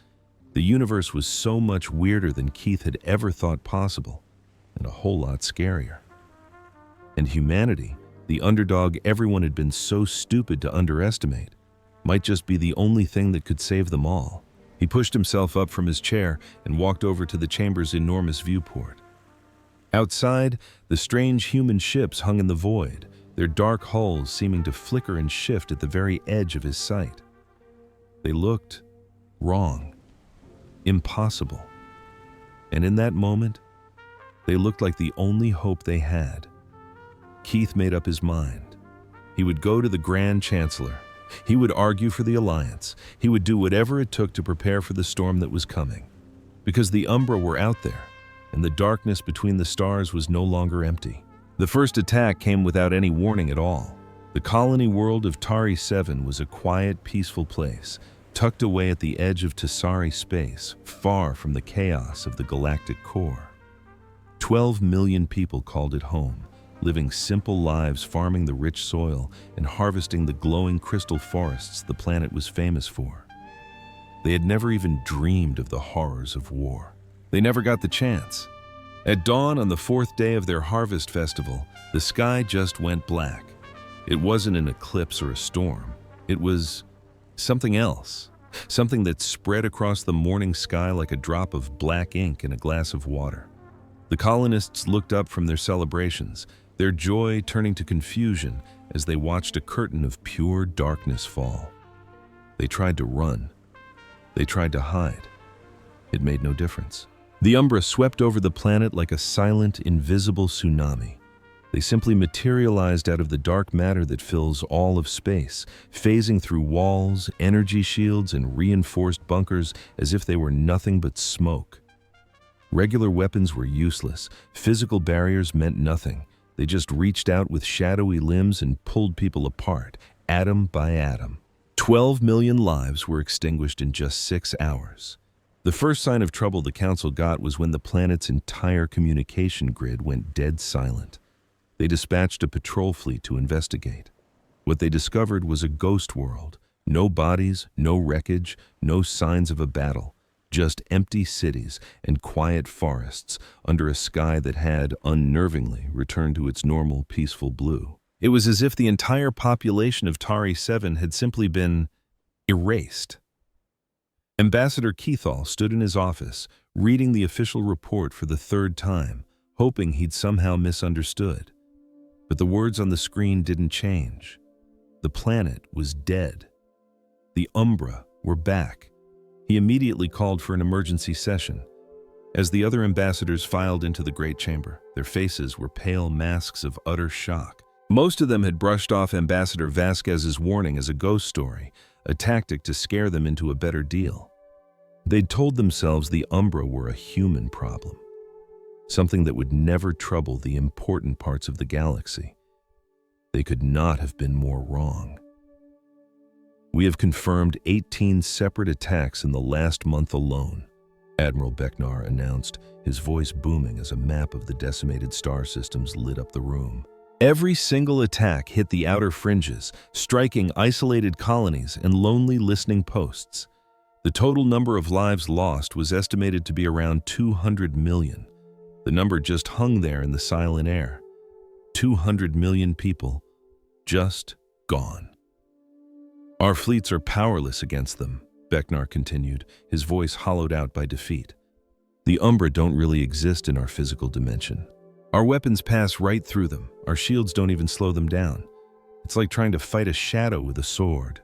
The universe was so much weirder than Keith had ever thought possible, and a whole lot scarier. And humanity, the underdog everyone had been so stupid to underestimate, might just be the only thing that could save them all. He pushed himself up from his chair and walked over to the chamber's enormous viewport. Outside, the strange human ships hung in the void, their dark hulls seeming to flicker and shift at the very edge of his sight. They looked wrong, impossible. And in that moment, they looked like the only hope they had. Keith made up his mind. He would go to the Grand Chancellor. He would argue for the alliance. He would do whatever it took to prepare for the storm that was coming. Because the Umbra were out there, and the darkness between the stars was no longer empty. The first attack came without any warning at all. The colony world of Tari 7 was a quiet, peaceful place, tucked away at the edge of Tasari space, far from the chaos of the galactic core. 12 million people called it home, living simple lives farming the rich soil and harvesting the glowing crystal forests the planet was famous for. They had never even dreamed of the horrors of war. They never got the chance. At dawn on the 4th day of their harvest festival, the sky just went black. It wasn't an eclipse or a storm. It was something else, something that spread across the morning sky like a drop of black ink in a glass of water. The colonists looked up from their celebrations, their joy turning to confusion as they watched a curtain of pure darkness fall. They tried to run. They tried to hide. It made no difference. The Umbra swept over the planet like a silent, invisible tsunami. They simply materialized out of the dark matter that fills all of space, phasing through walls, energy shields, and reinforced bunkers as if they were nothing but smoke. Regular weapons were useless. Physical barriers meant nothing. They just reached out with shadowy limbs and pulled people apart, atom by atom. 12 million lives were extinguished in just 6 hours. The first sign of trouble the Council got was when the planet's entire communication grid went dead silent. They dispatched a patrol fleet to investigate. What they discovered was a ghost world. No bodies, no wreckage, no signs of a battle. Just empty cities and quiet forests under a sky that had, unnervingly, returned to its normal, peaceful blue. It was as if the entire population of Tari 7 had simply been erased. Ambassador Keithall stood in his office, reading the official report for the 3rd time, hoping he'd somehow misunderstood. But the words on the screen didn't change. The planet was dead. The Umbra were back. He immediately called for an emergency session. As the other ambassadors filed into the great chamber, their faces were pale masks of utter shock. Most of them had brushed off Ambassador Vasquez's warning as a ghost story, a tactic to scare them into a better deal. They'd told themselves the Umbra were a human problem, something that would never trouble the important parts of the galaxy. They could not have been more wrong. We have confirmed 18 separate attacks in the last month alone, Admiral Becknar announced, his voice booming as a map of the decimated star systems lit up the room. Every single attack hit the outer fringes, striking isolated colonies and lonely listening posts. The total number of lives lost was estimated to be around 200 million. The number just hung there in the silent air. 200 million people just gone. Our fleets are powerless against them, Becknar continued, his voice hollowed out by defeat. The Umbra don't really exist in our physical dimension. Our weapons pass right through them. Our shields don't even slow them down. It's like trying to fight a shadow with a sword.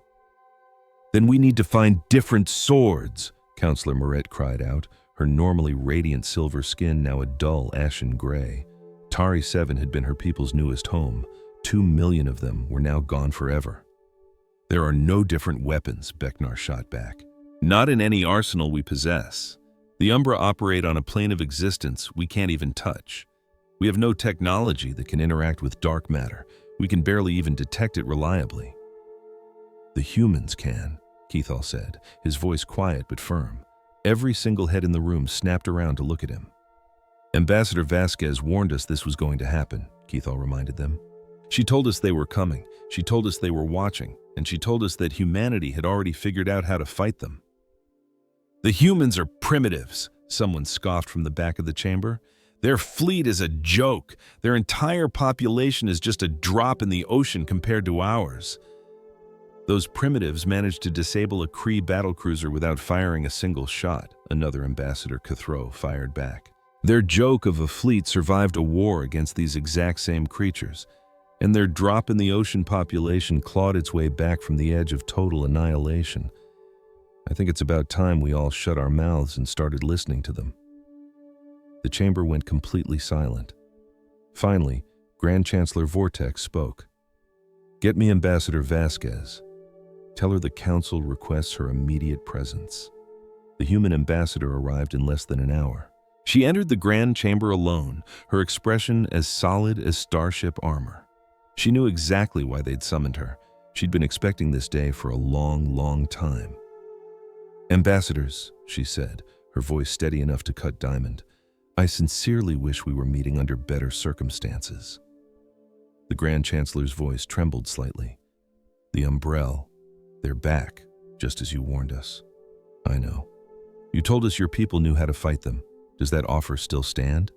Then we need to find different swords, Counselor Moret cried out, her normally radiant silver skin now a dull ashen gray. Tari 7 had been her people's newest home. 2 million of them were now gone forever. There are no different weapons, Becknar shot back. Not in any arsenal we possess. The Umbra operate on a plane of existence we can't even touch. We have no technology that can interact with dark matter. We can barely even detect it reliably. The humans can, Keithall said, his voice quiet but firm. Every single head in the room snapped around to look at him. Ambassador Vasquez warned us this was going to happen, Keithall reminded them. She told us they were coming, she told us they were watching, and she told us that humanity had already figured out how to fight them. The humans are primitives, someone scoffed from the back of the chamber. Their fleet is a joke. Their entire population is just a drop in the ocean compared to ours. Those primitives managed to disable a Kree battlecruiser without firing a single shot, another Ambassador Cathro fired back. Their joke of a fleet survived a war against these exact same creatures, and their drop in the ocean population clawed its way back from the edge of total annihilation. I think it's about time we all shut our mouths and started listening to them. The chamber went completely silent. Finally, Grand Chancellor Vortex spoke. Get me Ambassador Vasquez. Tell her the Council requests her immediate presence. The human ambassador arrived in less than an hour. She entered the Grand Chamber alone, her expression as solid as starship armor. She knew exactly why they'd summoned her. She'd been expecting this day for a long, long time. Ambassadors, she said, her voice steady enough to cut diamond, I sincerely wish we were meeting under better circumstances. The Grand Chancellor's voice trembled slightly. The Umbrella, they're back, just as you warned us. I know. You told us your people knew how to fight them. Does that offer still stand?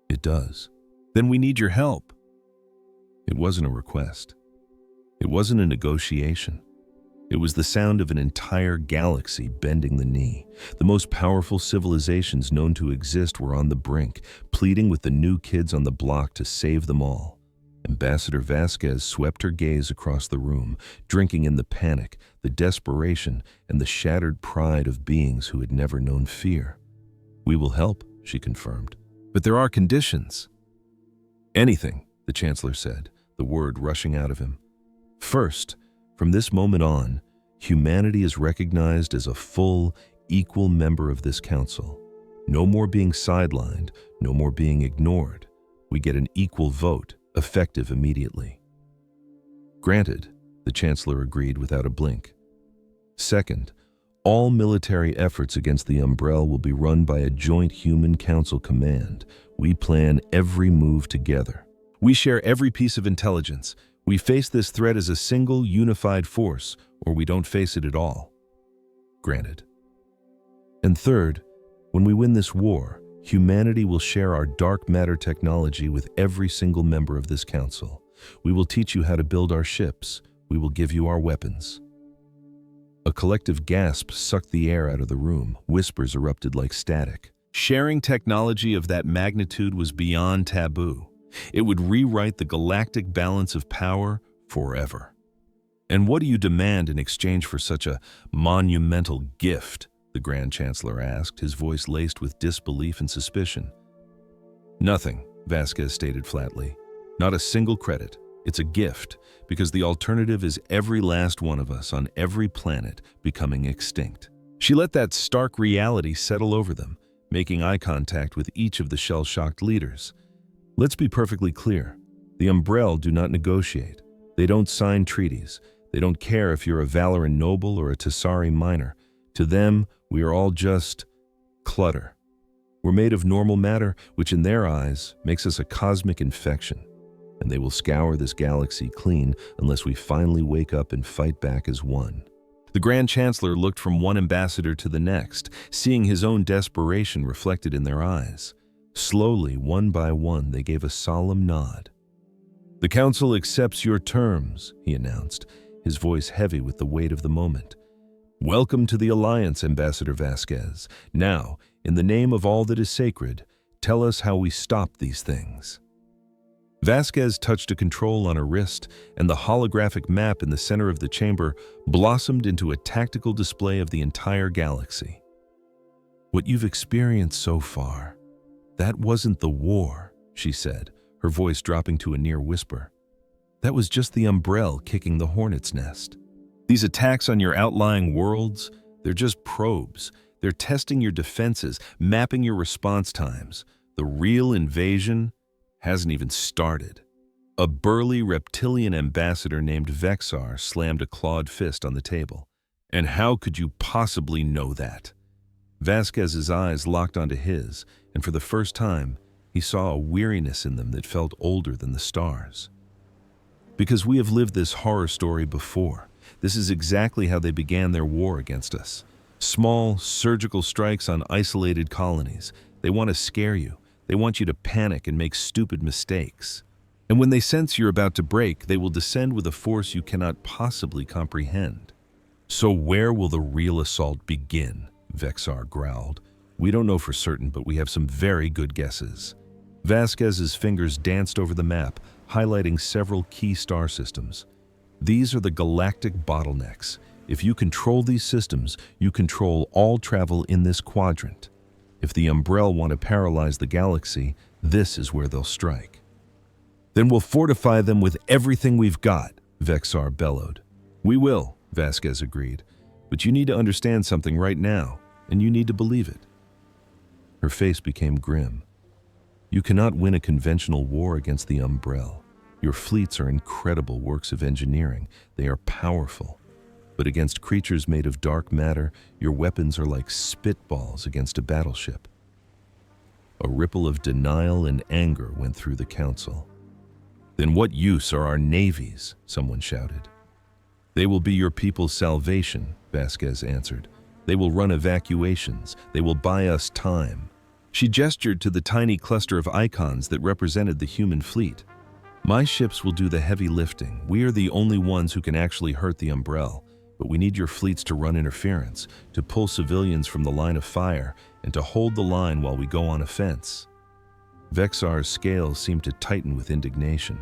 It does. Then we need your help. It wasn't a request. wasn't a negotiation. It was the sound of an entire galaxy bending the knee. The most powerful civilizations known to exist were on the brink, pleading with the new kids on the block to save them all. Ambassador Vasquez swept her gaze across the room, drinking in the panic, the desperation, and the shattered pride of beings who had never known fear. "We will help," she confirmed. "But there are conditions." "Anything," the Chancellor said, the word rushing out of him. "First, from this moment on, humanity is recognized as a full, equal member of this council. No more being sidelined, no more being ignored. We get an equal vote, effective immediately." "Granted," the Chancellor agreed without a blink. "Second, all military efforts against the Umbrella will be run by a joint Human Council command. We plan every move together. We share every piece of intelligence. We face this threat as a single, unified force, or we don't face it at all." "Granted." "And third, when we win this war, humanity will share our dark matter technology with every single member of this council. We will teach you how to build our ships. We will give you our weapons." A collective gasp sucked the air out of the room. Whispers erupted like static. Sharing technology of that magnitude was beyond taboo. It would rewrite the galactic balance of power forever. "And what do you demand in exchange for such a monumental gift?" the Grand Chancellor asked, his voice laced with disbelief and suspicion. "Nothing," Vasquez stated flatly. "Not a single credit. It's a gift, because the alternative is every last one of us on every planet becoming extinct." She let that stark reality settle over them, making eye contact with each of the shell-shocked leaders. "Let's be perfectly clear. The Umbrella do not negotiate. They don't sign treaties. They don't care if you're a Valoran noble or a Tessari miner. To them, we are all just clutter. We're made of normal matter, which in their eyes makes us a cosmic infection. And they will scour this galaxy clean unless we finally wake up and fight back as one." The Grand Chancellor looked from one ambassador to the next, seeing his own desperation reflected in their eyes. Slowly, one by one, they gave a solemn nod. "The Council accepts your terms," he announced, his voice heavy with the weight of the moment. "Welcome to the Alliance, Ambassador Vasquez. Now, in the name of all that is sacred, tell us how we stop these things." Vasquez touched a control on her wrist, and the holographic map in the center of the chamber blossomed into a tactical display of the entire galaxy. "What you've experienced so far, that wasn't the war," she said, her voice dropping to a near whisper. "That was just the Umbrella kicking the hornet's nest. These attacks on your outlying worlds, they're just probes. They're testing your defenses, mapping your response times. The real invasion hasn't even started." A burly reptilian ambassador named Vexar slammed a clawed fist on the table. "And how could you possibly know that?" Vasquez's eyes locked onto his, and for the first time, he saw a weariness in them that felt older than the stars. "Because we have lived this horror story before. This is exactly how they began their war against us. Small, surgical strikes on isolated colonies. They want to scare you. They want you to panic and make stupid mistakes. And when they sense you're about to break, they will descend with a force you cannot possibly comprehend. So where will the real assault begin?" Vexar growled. "We don't know for certain, but we have some very good guesses." Vasquez's fingers danced over the map, highlighting several key star systems. "These are the galactic bottlenecks. If you control these systems, you control all travel in this quadrant. If the Umbrella want to paralyze the galaxy, this is where they'll strike." "Then we'll fortify them with everything we've got," Vexar bellowed. "We will," Vasquez agreed. "But you need to understand something right now, and you need to believe it." Her face became grim. "You cannot win a conventional war against the Umbrella. Your fleets are incredible works of engineering. They are powerful. But against creatures made of dark matter, your weapons are like spitballs against a battleship." A ripple of denial and anger went through the council. "Then what use are our navies?" someone shouted. "They will be your people's salvation," Vasquez answered. "They will run evacuations. They will buy us time." She gestured to the tiny cluster of icons that represented the human fleet. My ships will do the heavy lifting. We are the only ones who can actually hurt the Umbrella, but we need your fleets to run interference, to pull civilians from the line of fire, and to hold the line while we go on offense. Vexar's scales seemed to tighten with indignation.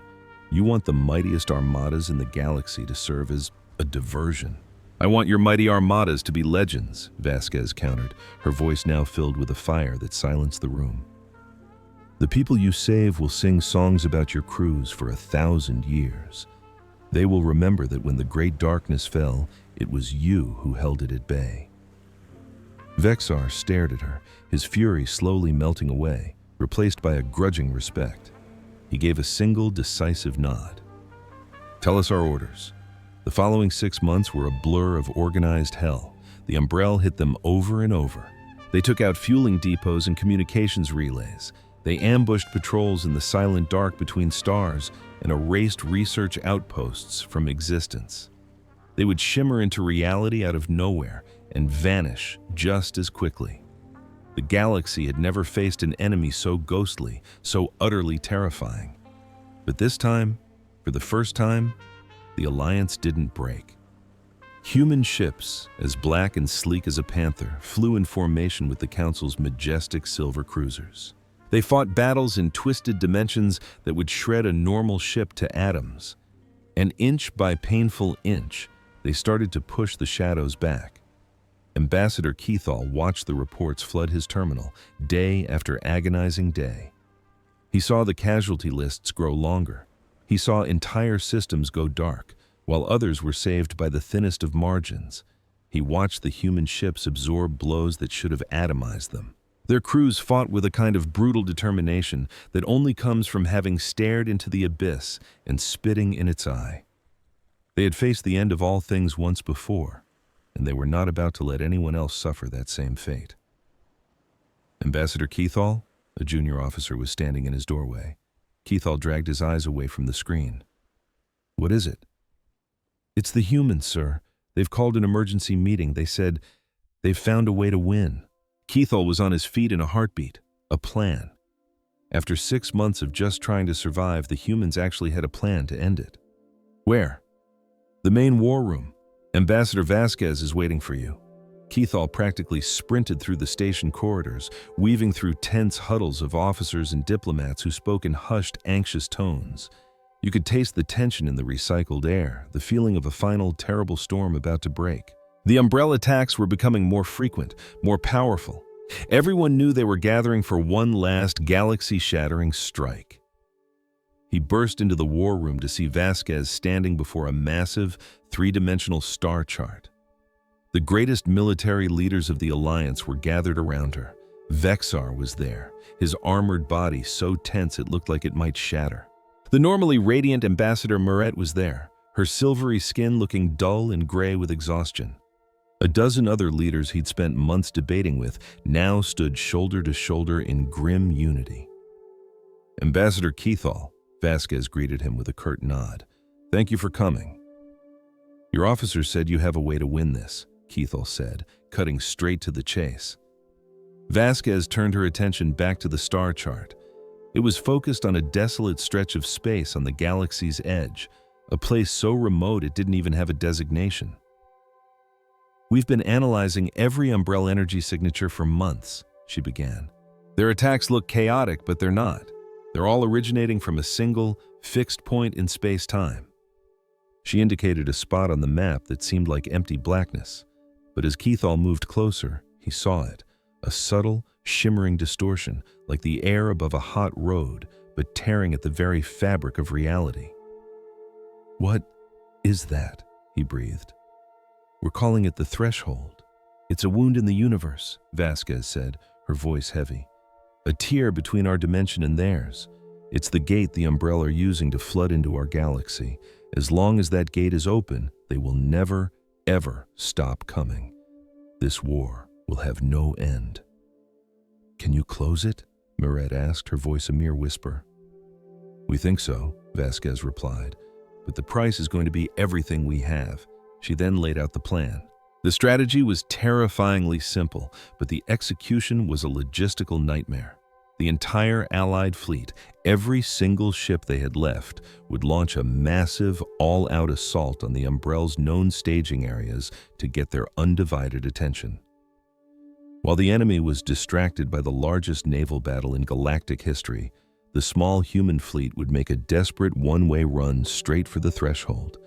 You want the mightiest armadas in the galaxy to serve as a diversion. I want your mighty armadas to be legends, Vasquez countered, her voice now filled with a fire that silenced the room. The people you save will sing songs about your crews for 1,000 years. They will remember that when the great darkness fell, it was you who held it at bay. Vexar stared at her, his fury slowly melting away, replaced by a grudging respect. He gave a single decisive nod. Tell us our orders. The following 6 months were a blur of organized hell. The Umbrella hit them over and over. They took out fueling depots and communications relays. They ambushed patrols in the silent dark between stars and erased research outposts from existence. They would shimmer into reality out of nowhere and vanish just as quickly. The galaxy had never faced an enemy so ghostly, so utterly terrifying. But this time, for the first time, the alliance didn't break. Human ships, as black and sleek as a panther, flew in formation with the Council's majestic silver cruisers. They fought battles in twisted dimensions that would shred a normal ship to atoms. And inch by painful inch, they started to push the shadows back. Ambassador Keithall watched the reports flood his terminal, day after agonizing day. He saw the casualty lists grow longer. He saw entire systems go dark, while others were saved by the thinnest of margins. He watched the human ships absorb blows that should have atomized them. Their crews fought with a kind of brutal determination that only comes from having stared into the abyss and spitting in its eye. They had faced the end of all things once before, and they were not about to let anyone else suffer that same fate. Ambassador Keithall, a junior officer, was standing in his doorway. Keithall dragged his eyes away from the screen. What is it? It's the humans, sir. They've called an emergency meeting. They said they've found a way to win. Keithall was on his feet in a heartbeat. A plan. After 6 months of just trying to survive, the humans actually had a plan to end it. Where? The main war room. Ambassador Vasquez is waiting for you. Keithall practically sprinted through the station corridors, weaving through tense huddles of officers and diplomats who spoke in hushed, anxious tones. You could taste the tension in the recycled air, the feeling of a final, terrible storm about to break. The Umbrella attacks were becoming more frequent, more powerful. Everyone knew they were gathering for one last galaxy-shattering strike. He burst into the war room to see Vasquez standing before a massive, three-dimensional star chart. The greatest military leaders of the Alliance were gathered around her. Vexar was there, his armored body so tense it looked like it might shatter. The normally radiant Ambassador Moret was there, her silvery skin looking dull and gray with exhaustion. A dozen other leaders he'd spent months debating with now stood shoulder to shoulder in grim unity. Ambassador Keithall, Vasquez greeted him with a curt nod. Thank you for coming. Your officers said you have a way to win this, Keithall said, cutting straight to the chase. Vasquez turned her attention back to the star chart. It was focused on a desolate stretch of space on the galaxy's edge, a place so remote it didn't even have a designation. We've been analyzing every Umbrella energy signature for months, she began. Their attacks look chaotic, but they're not. They're all originating from a single, fixed point in space-time. She indicated a spot on the map that seemed like empty blackness. But as Keithall moved closer, he saw it, a subtle, shimmering distortion, like the air above a hot road, but tearing at the very fabric of reality. What is that? He breathed. We're calling it the threshold. It's a wound in the universe, Vasquez said, her voice heavy. A tear between our dimension and theirs. It's the gate the Umbrella are using to flood into our galaxy. As long as that gate is open, they will never, ever stop coming. This war will have no end. Can you close it? Moret asked, her voice a mere whisper. We think so, Vasquez replied, but the price is going to be everything we have. She then laid out the plan. The strategy was terrifyingly simple, but the execution was a logistical nightmare. The entire Allied fleet, every single ship they had left, would launch a massive, all-out assault on the Umbrell's known staging areas to get their undivided attention. While the enemy was distracted by the largest naval battle in galactic history, the small human fleet would make a desperate one-way run straight for the threshold.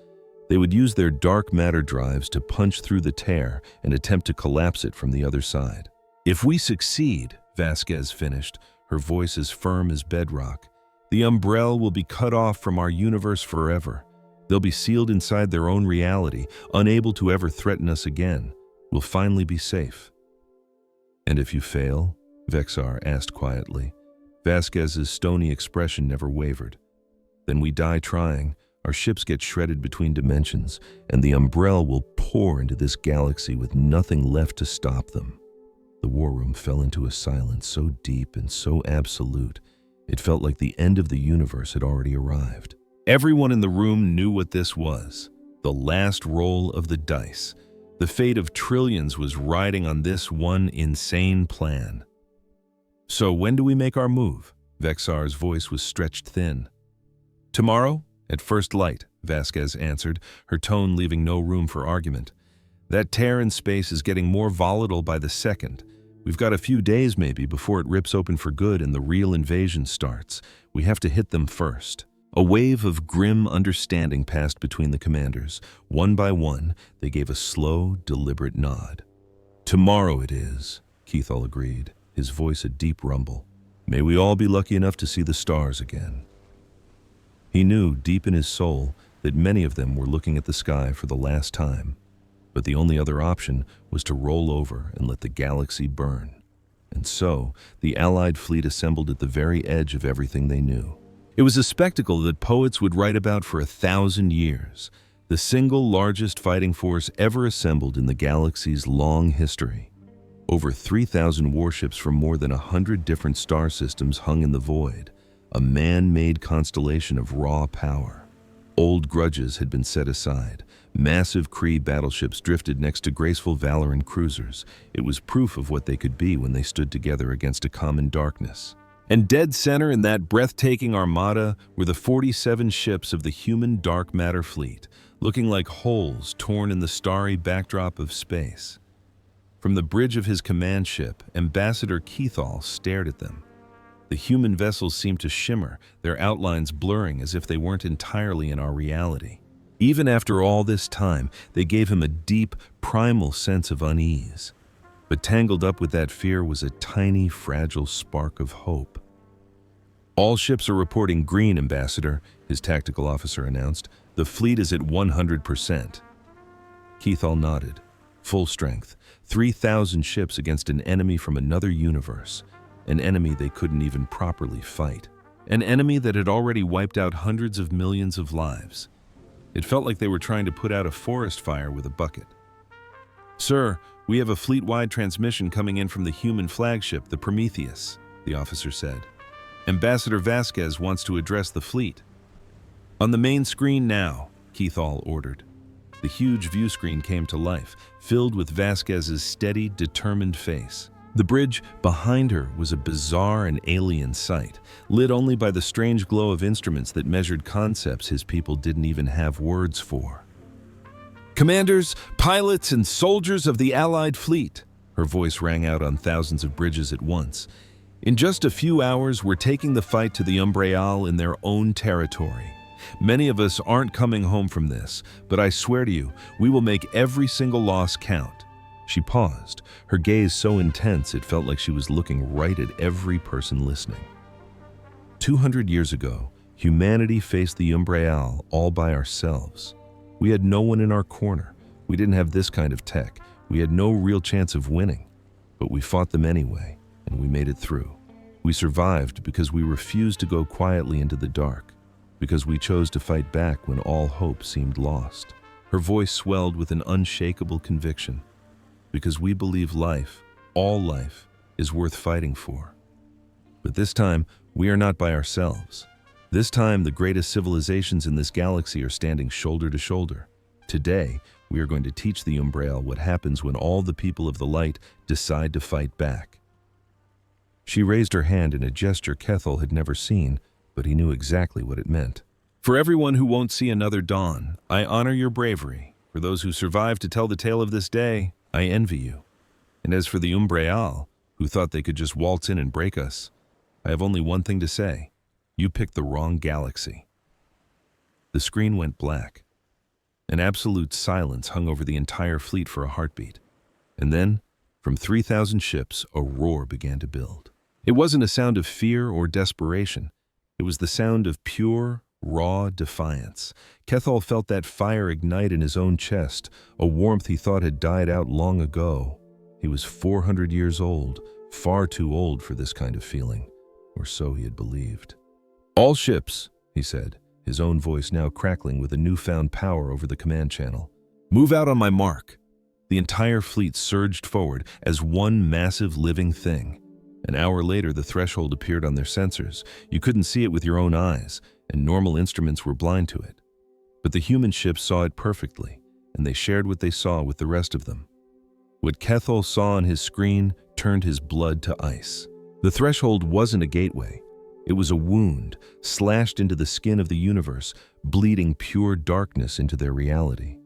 They would use their dark matter drives to punch through the tear and attempt to collapse it from the other side. "If we succeed," Vasquez finished, her voice as firm as bedrock, "the Umbrell will be cut off from our universe forever. They'll be sealed inside their own reality, unable to ever threaten us again. We'll finally be safe." "And if you fail?" Vexar asked quietly. Vasquez's stony expression never wavered. "Then we die trying. Our ships get shredded between dimensions, and the Umbrell will pour into this galaxy with nothing left to stop them." The war room fell into a silence so deep and so absolute, it felt like the end of the universe had already arrived. Everyone in the room knew what this was. The last roll of the dice. The fate of trillions was riding on this one insane plan. "So when do we make our move?" Vexar's voice was stretched thin. "Tomorrow? At first light," Vasquez answered, her tone leaving no room for argument. "That tear in space is getting more volatile by the second. We've got a few days maybe before it rips open for good and the real invasion starts. We have to hit them first." A wave of grim understanding passed between the commanders. One by one, they gave a slow, deliberate nod. "Tomorrow it is," Keithall agreed, his voice a deep rumble. "May we all be lucky enough to see the stars again." He knew, deep in his soul, that many of them were looking at the sky for the last time, but the only other option was to roll over and let the galaxy burn. And so, the Allied fleet assembled at the very edge of everything they knew. It was a spectacle that poets would write about for 1,000 years, the single largest fighting force ever assembled in the galaxy's long history. Over 3,000 warships from more than 100 different star systems hung in the void, a man-made constellation of raw power. Old grudges had been set aside. Massive Kree battleships drifted next to graceful Valoran cruisers. It was proof of what they could be when they stood together against a common darkness. And dead center in that breathtaking armada were the 47 ships of the human dark matter fleet, looking like holes torn in the starry backdrop of space. From the bridge of his command ship, Ambassador Keithall stared at them. The human vessels seemed to shimmer, their outlines blurring as if they weren't entirely in our reality. Even after all this time, they gave him a deep, primal sense of unease. But tangled up with that fear was a tiny, fragile spark of hope. "All ships are reporting green, Ambassador," his tactical officer announced. "The fleet is at 100%. Keithall nodded. Full strength, 3,000 ships against an enemy from another universe. An enemy they couldn't even properly fight. An enemy that had already wiped out hundreds of millions of lives. It felt like they were trying to put out a forest fire with a bucket. "Sir, we have a fleet-wide transmission coming in from the human flagship, the Prometheus," the officer said. "Ambassador Vasquez wants to address the fleet." "On the main screen now," Keithall ordered. The huge view screen came to life, filled with Vasquez's steady, determined face. The bridge behind her was a bizarre and alien sight, lit only by the strange glow of instruments that measured concepts his people didn't even have words for. "Commanders, pilots, and soldiers of the Allied fleet," her voice rang out on thousands of bridges at once. "In just a few hours, we're taking the fight to the Umbrell in their own territory. Many of us aren't coming home from this, but I swear to you, we will make every single loss count." She paused, her gaze so intense it felt like she was looking right at every person listening. 200 years ago, humanity faced the Umbrell all by ourselves. We had no one in our corner. We didn't have this kind of tech. We had no real chance of winning. But we fought them anyway, and we made it through. We survived because we refused to go quietly into the dark, because we chose to fight back when all hope seemed lost. Her voice swelled with an unshakable conviction. Because we believe life, all life, is worth fighting for. But this time, we are not by ourselves. This time, the greatest civilizations in this galaxy are standing shoulder to shoulder. Today, we are going to teach the Umbrell what happens when all the people of the light decide to fight back. She raised her hand in a gesture Kethel had never seen, but he knew exactly what it meant. For everyone who won't see another dawn, I honor your bravery. For those who survived to tell the tale of this day, I envy you. And as for the Umbreal, who thought they could just waltz in and break us, I have only one thing to say. You picked the wrong galaxy. The screen went black. An absolute silence hung over the entire fleet for a heartbeat. And then, from 3,000 ships, a roar began to build. It wasn't a sound of fear or desperation. It was the sound of pure, raw defiance. Kethel felt that fire ignite in his own chest, a warmth he thought had died out long ago. He was 400 years old, far too old for this kind of feeling, or so he had believed. All ships, he said, his own voice now crackling with a newfound power over the command channel. Move out on my mark. The entire fleet surged forward as one massive living thing. An hour later, the threshold appeared on their sensors. You couldn't see it with your own eyes, and normal instruments were blind to it. But the human ships saw it perfectly, and they shared what they saw with the rest of them. What Kethel saw on his screen turned his blood to ice. The threshold wasn't a gateway. It was a wound, slashed into the skin of the universe, bleeding pure darkness into their reality.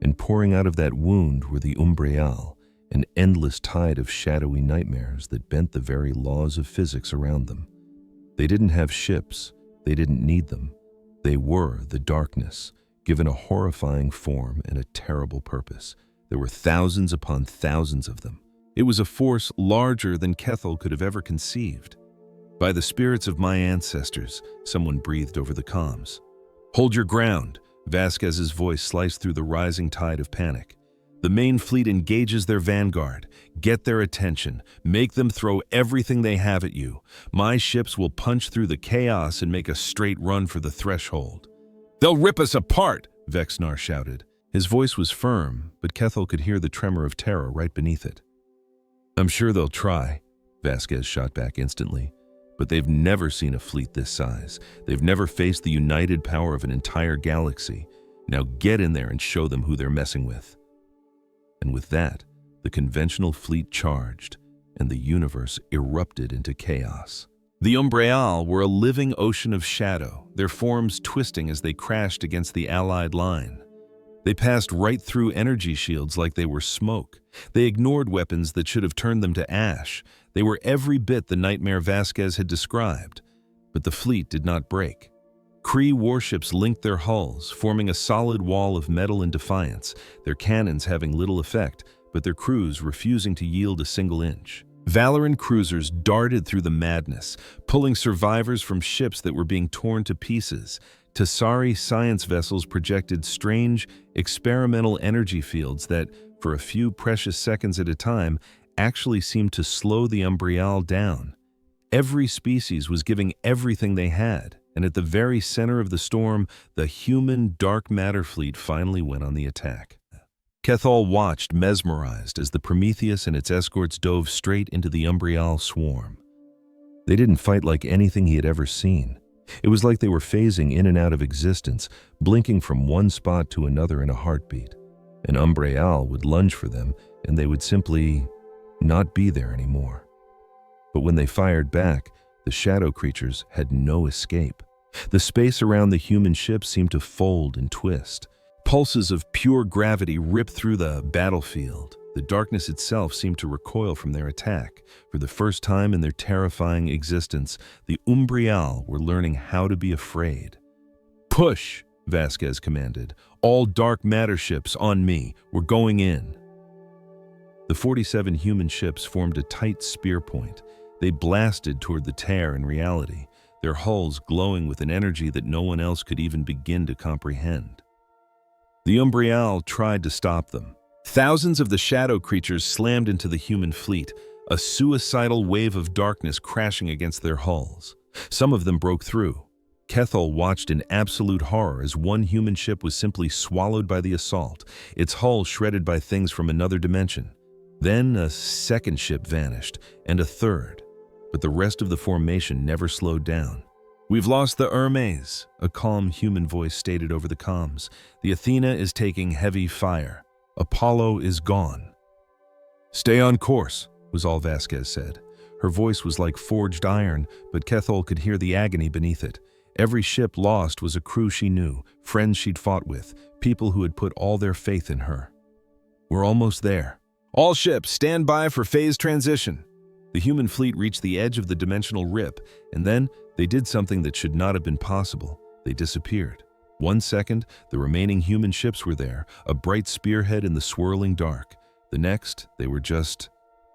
And pouring out of that wound were the Umbreal, an endless tide of shadowy nightmares that bent the very laws of physics around them. They didn't have ships, they didn't need them. They were the darkness, given a horrifying form and a terrible purpose. There were thousands upon thousands of them. It was a force larger than Kethel could have ever conceived. By the spirits of my ancestors, someone breathed over the comms. Hold your ground, Vasquez's voice sliced through the rising tide of panic. The main fleet engages their vanguard. Get their attention. Make them throw everything they have at you. My ships will punch through the chaos and make a straight run for the threshold. They'll rip us apart, Vexnar shouted. His voice was firm, but Kethel could hear the tremor of terror right beneath it. I'm sure they'll try, Vasquez shot back instantly. But they've never seen a fleet this size. They've never faced the united power of an entire galaxy. Now get in there and show them who they're messing with. And with that, the conventional fleet charged, and the universe erupted into chaos. The Umbreal were a living ocean of shadow, their forms twisting as they crashed against the Allied line. They passed right through energy shields like they were smoke. They ignored weapons that should have turned them to ash. They were every bit the nightmare Vasquez had described. But the fleet did not break. Kree warships linked their hulls, forming a solid wall of metal and defiance, their cannons having little effect, but their crews refusing to yield a single inch. Valoran cruisers darted through the madness, pulling survivors from ships that were being torn to pieces. Tassari science vessels projected strange, experimental energy fields that, for a few precious seconds at a time, actually seemed to slow the Umbreal down. Every species was giving everything they had, and at the very center of the storm, the human dark matter fleet finally went on the attack. Kethel watched, mesmerized, as the Prometheus and its escorts dove straight into the Umbreal swarm. They didn't fight like anything he had ever seen. It was like they were phasing in and out of existence, blinking from one spot to another in a heartbeat. An Umbreal would lunge for them, and they would simply not be there anymore. But when they fired back, the shadow creatures had no escape. The space around the human ship seemed to fold and twist. Pulses of pure gravity ripped through the battlefield. The darkness itself seemed to recoil from their attack. For the first time in their terrifying existence, the Umbreal were learning how to be afraid. Push, Vasquez commanded. All dark matter ships on me. We're going in. The 47 human ships formed a tight spear point. They blasted toward the tear in reality, their hulls glowing with an energy that no one else could even begin to comprehend. The Umbreal tried to stop them. Thousands of the shadow creatures slammed into the human fleet, a suicidal wave of darkness crashing against their hulls. Some of them broke through. Kethel watched in absolute horror as one human ship was simply swallowed by the assault, its hull shredded by things from another dimension. Then a second ship vanished, and a third. But the rest of the formation never slowed down. We've lost the Hermes, a calm human voice stated over the comms. The Athena is taking heavy fire. Apollo is gone. Stay on course, was all Vasquez said. Her voice was like forged iron, but Kethol could hear the agony beneath it. Every ship lost was a crew she knew, friends she'd fought with, people who had put all their faith in her. We're almost there. All ships, stand by for phase transition. The human fleet reached the edge of the dimensional rip, and then they did something that should not have been possible. They disappeared. 1 second, the remaining human ships were there, a bright spearhead in the swirling dark. The next, they were just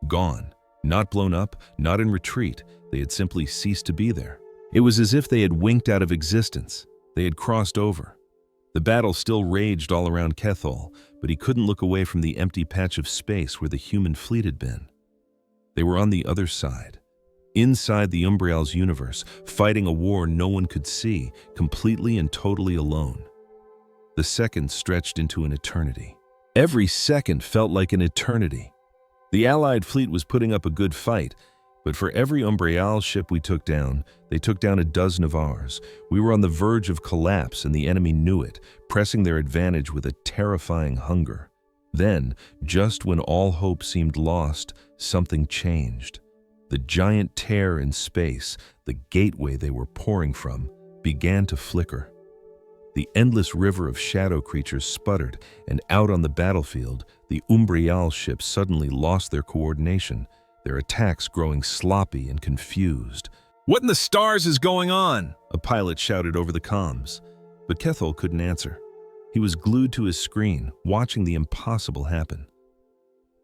gone. Not blown up, not in retreat. They had simply ceased to be there. It was as if they had winked out of existence. They had crossed over. The battle still raged all around Kethol, but he couldn't look away from the empty patch of space where the human fleet had been. They were on the other side, inside the Umbriel's universe, fighting a war no one could see, completely and totally alone. The seconds stretched into an eternity. Every second felt like an eternity. The Allied fleet was putting up a good fight, but for every Umbriel ship we took down, they took down a dozen of ours. We were on the verge of collapse, and the enemy knew it, pressing their advantage with a terrifying hunger. Then, just when all hope seemed lost, something changed. The giant tear in space, the gateway they were pouring from, began to flicker. The endless river of shadow creatures sputtered, and out on the battlefield, the Umbriel ships suddenly lost their coordination, their attacks growing sloppy and confused. "What in the stars is going on?" a pilot shouted over the comms. But Kethol couldn't answer. He was glued to his screen, watching the impossible happen.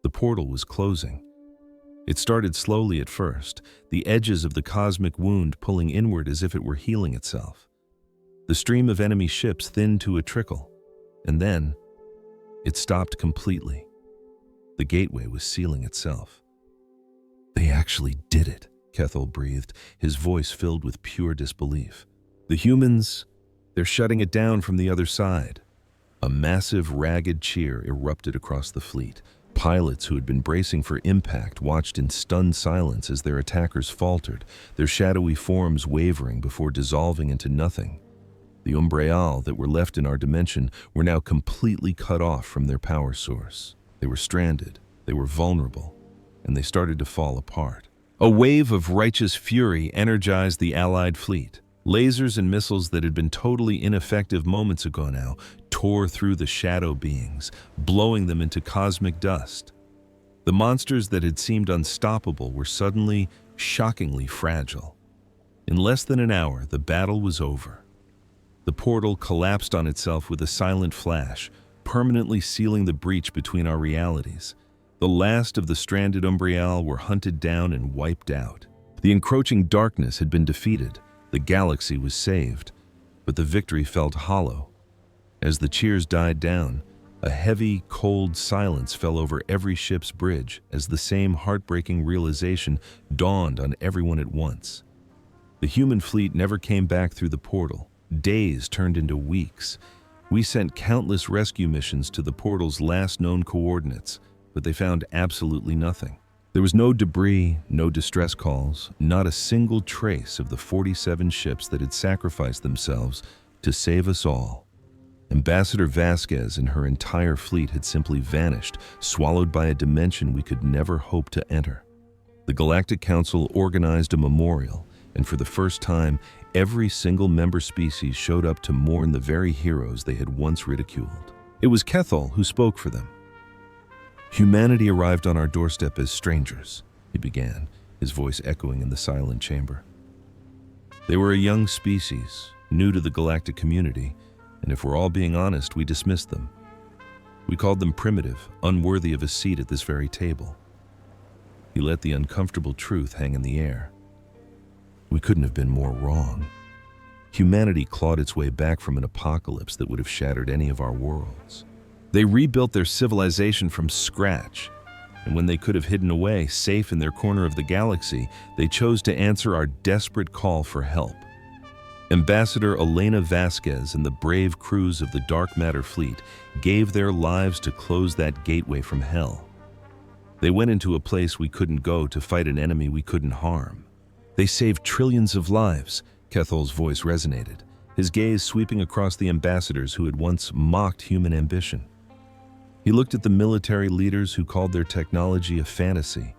The portal was closing. It started slowly at first, the edges of the cosmic wound pulling inward as if it were healing itself. The stream of enemy ships thinned to a trickle, and then it stopped completely. The gateway was sealing itself. "They actually did it," Kethol breathed, his voice filled with pure disbelief. "The humans, they're shutting it down from the other side." A massive, ragged cheer erupted across the fleet. Pilots who had been bracing for impact watched in stunned silence as their attackers faltered, their shadowy forms wavering before dissolving into nothing. The Umbriel that were left in our dimension were now completely cut off from their power source. They were stranded, they were vulnerable, and they started to fall apart. A wave of righteous fury energized the Allied fleet. Lasers and missiles that had been totally ineffective moments ago now tore through the shadow beings, blowing them into cosmic dust. The monsters that had seemed unstoppable were suddenly shockingly fragile. In less than an hour, the battle was over. The portal collapsed on itself with a silent flash, permanently sealing the breach between our realities. The last of the stranded Umbriel were hunted down and wiped out. The encroaching darkness had been defeated. The galaxy was saved, but the victory felt hollow. As the cheers died down, a heavy, cold silence fell over every ship's bridge as the same heartbreaking realization dawned on everyone at once. The human fleet never came back through the portal. Days turned into weeks. We sent countless rescue missions to the portal's last known coordinates, but they found absolutely nothing. There was no debris, no distress calls, not a single trace of the 47 ships that had sacrificed themselves to save us all. Ambassador Vasquez and her entire fleet had simply vanished, swallowed by a dimension we could never hope to enter. The Galactic Council organized a memorial, and for the first time, every single member species showed up to mourn the very heroes they had once ridiculed. It was Kethol who spoke for them. "Humanity arrived on our doorstep as strangers," he began, his voice echoing in the silent chamber. "They were a young species, new to the galactic community, and if we're all being honest, we dismissed them. We called them primitive, unworthy of a seat at this very table." He let the uncomfortable truth hang in the air. We couldn't have been more wrong. Humanity clawed its way back from an apocalypse that would have shattered any of our worlds. They rebuilt their civilization from scratch, and when they could have hidden away, safe in their corner of the galaxy, they chose to answer our desperate call for help. Ambassador Elena Vasquez and the brave crews of the Dark Matter Fleet gave their lives to close that gateway from hell. They went into a place we couldn't go to fight an enemy we couldn't harm. They saved trillions of lives, Kethol's voice resonated, his gaze sweeping across the ambassadors who had once mocked human ambition. He looked at the military leaders who called their technology a fantasy,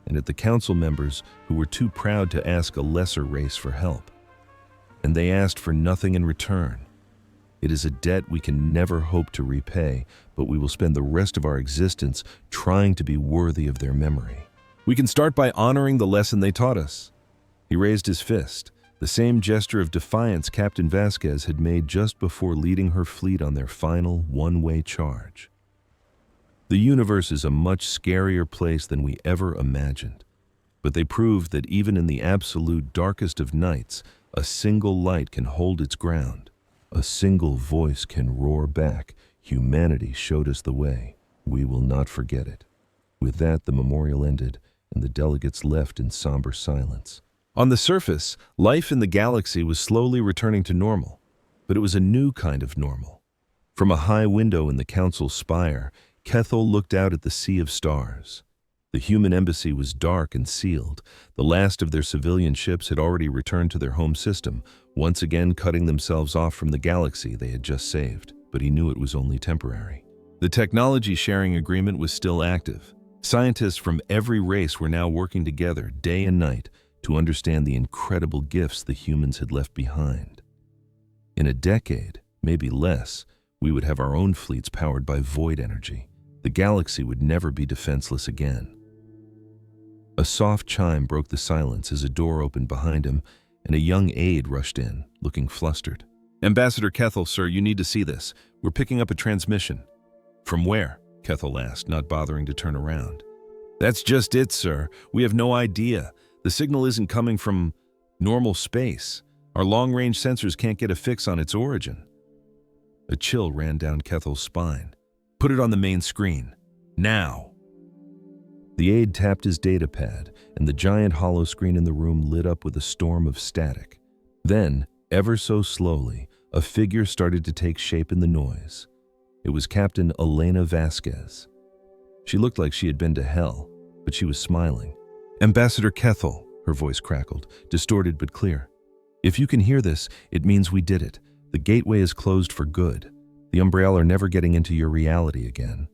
and at the council members who were too proud to ask a lesser race for help. And they asked for nothing in return. It is a debt we can never hope to repay, but we will spend the rest of our existence trying to be worthy of their memory. We can start by honoring the lesson they taught us. He raised his fist, the same gesture of defiance Captain Vasquez had made just before leading her fleet on their final one-way charge. The universe is a much scarier place than we ever imagined, but they proved that even in the absolute darkest of nights, a single light can hold its ground. A single voice can roar back, "Humanity showed us the way. We will not forget it." With that, the memorial ended, and the delegates left in somber silence. On the surface, life in the galaxy was slowly returning to normal, but it was a new kind of normal. From a high window in the council's spire, Kethel looked out at the sea of stars. The human embassy was dark and sealed. The last of their civilian ships had already returned to their home system, once again cutting themselves off from the galaxy they had just saved, but he knew it was only temporary. The technology sharing agreement was still active. Scientists from every race were now working together day and night to understand the incredible gifts the humans had left behind. In a decade, maybe less, we would have our own fleets powered by void energy. The galaxy would never be defenseless again. A soft chime broke the silence as a door opened behind him, and a young aide rushed in, looking flustered. "Ambassador Kethel, sir, you need to see this. We're picking up a transmission." "From where?" Kethel asked, not bothering to turn around. "That's just it, sir. We have no idea. The signal isn't coming from normal space. Our long-range sensors can't get a fix on its origin." A chill ran down Kethel's spine. "Put it on the main screen. Now." The aide tapped his data pad, and the giant hollow screen in the room lit up with a storm of static. Then, ever so slowly, a figure started to take shape in the noise. It was Captain Elena Vasquez. She looked like she had been to hell, but she was smiling. "Ambassador Kethel," her voice crackled, distorted but clear. "If you can hear this, it means we did it. The gateway is closed for good. The Umbriel are never getting into your reality again."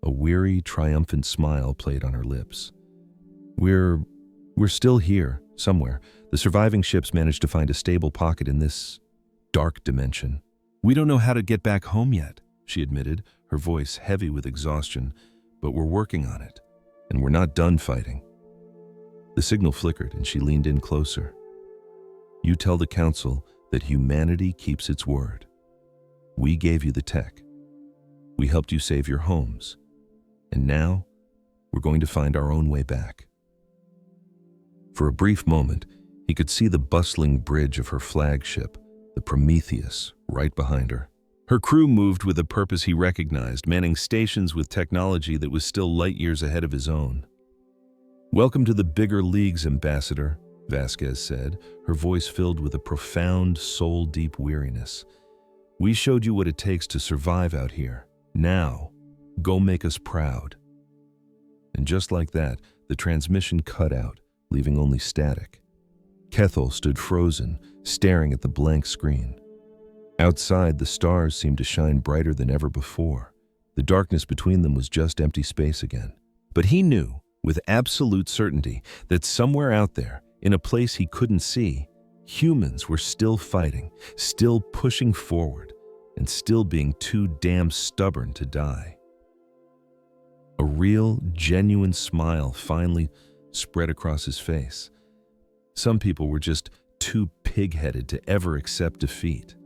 A weary, triumphant smile played on her lips. We're still here, somewhere. The surviving ships managed to find a stable pocket in this dark dimension. "We don't know how to get back home yet," she admitted, her voice heavy with exhaustion, "but we're working on it, and we're not done fighting." The signal flickered, and she leaned in closer. "You tell the Council that humanity keeps its word. We gave you the tech. We helped you save your homes. And now, we're going to find our own way back." For a brief moment, he could see the bustling bridge of her flagship, the Prometheus, right behind her. Her crew moved with a purpose he recognized, manning stations with technology that was still light years ahead of his own. "Welcome to the bigger leagues, Ambassador," Vasquez said, her voice filled with a profound, soul-deep weariness. "We showed you what it takes to survive out here. Now, go make us proud." And just like that, the transmission cut out, leaving only static. Kethel stood frozen, staring at the blank screen. Outside, the stars seemed to shine brighter than ever before. The darkness between them was just empty space again. But he knew, with absolute certainty, that somewhere out there, in a place he couldn't see, humans were still fighting, still pushing forward, and still being too damn stubborn to die. A real, genuine smile finally spread across his face. Some people were just too pig-headed to ever accept defeat.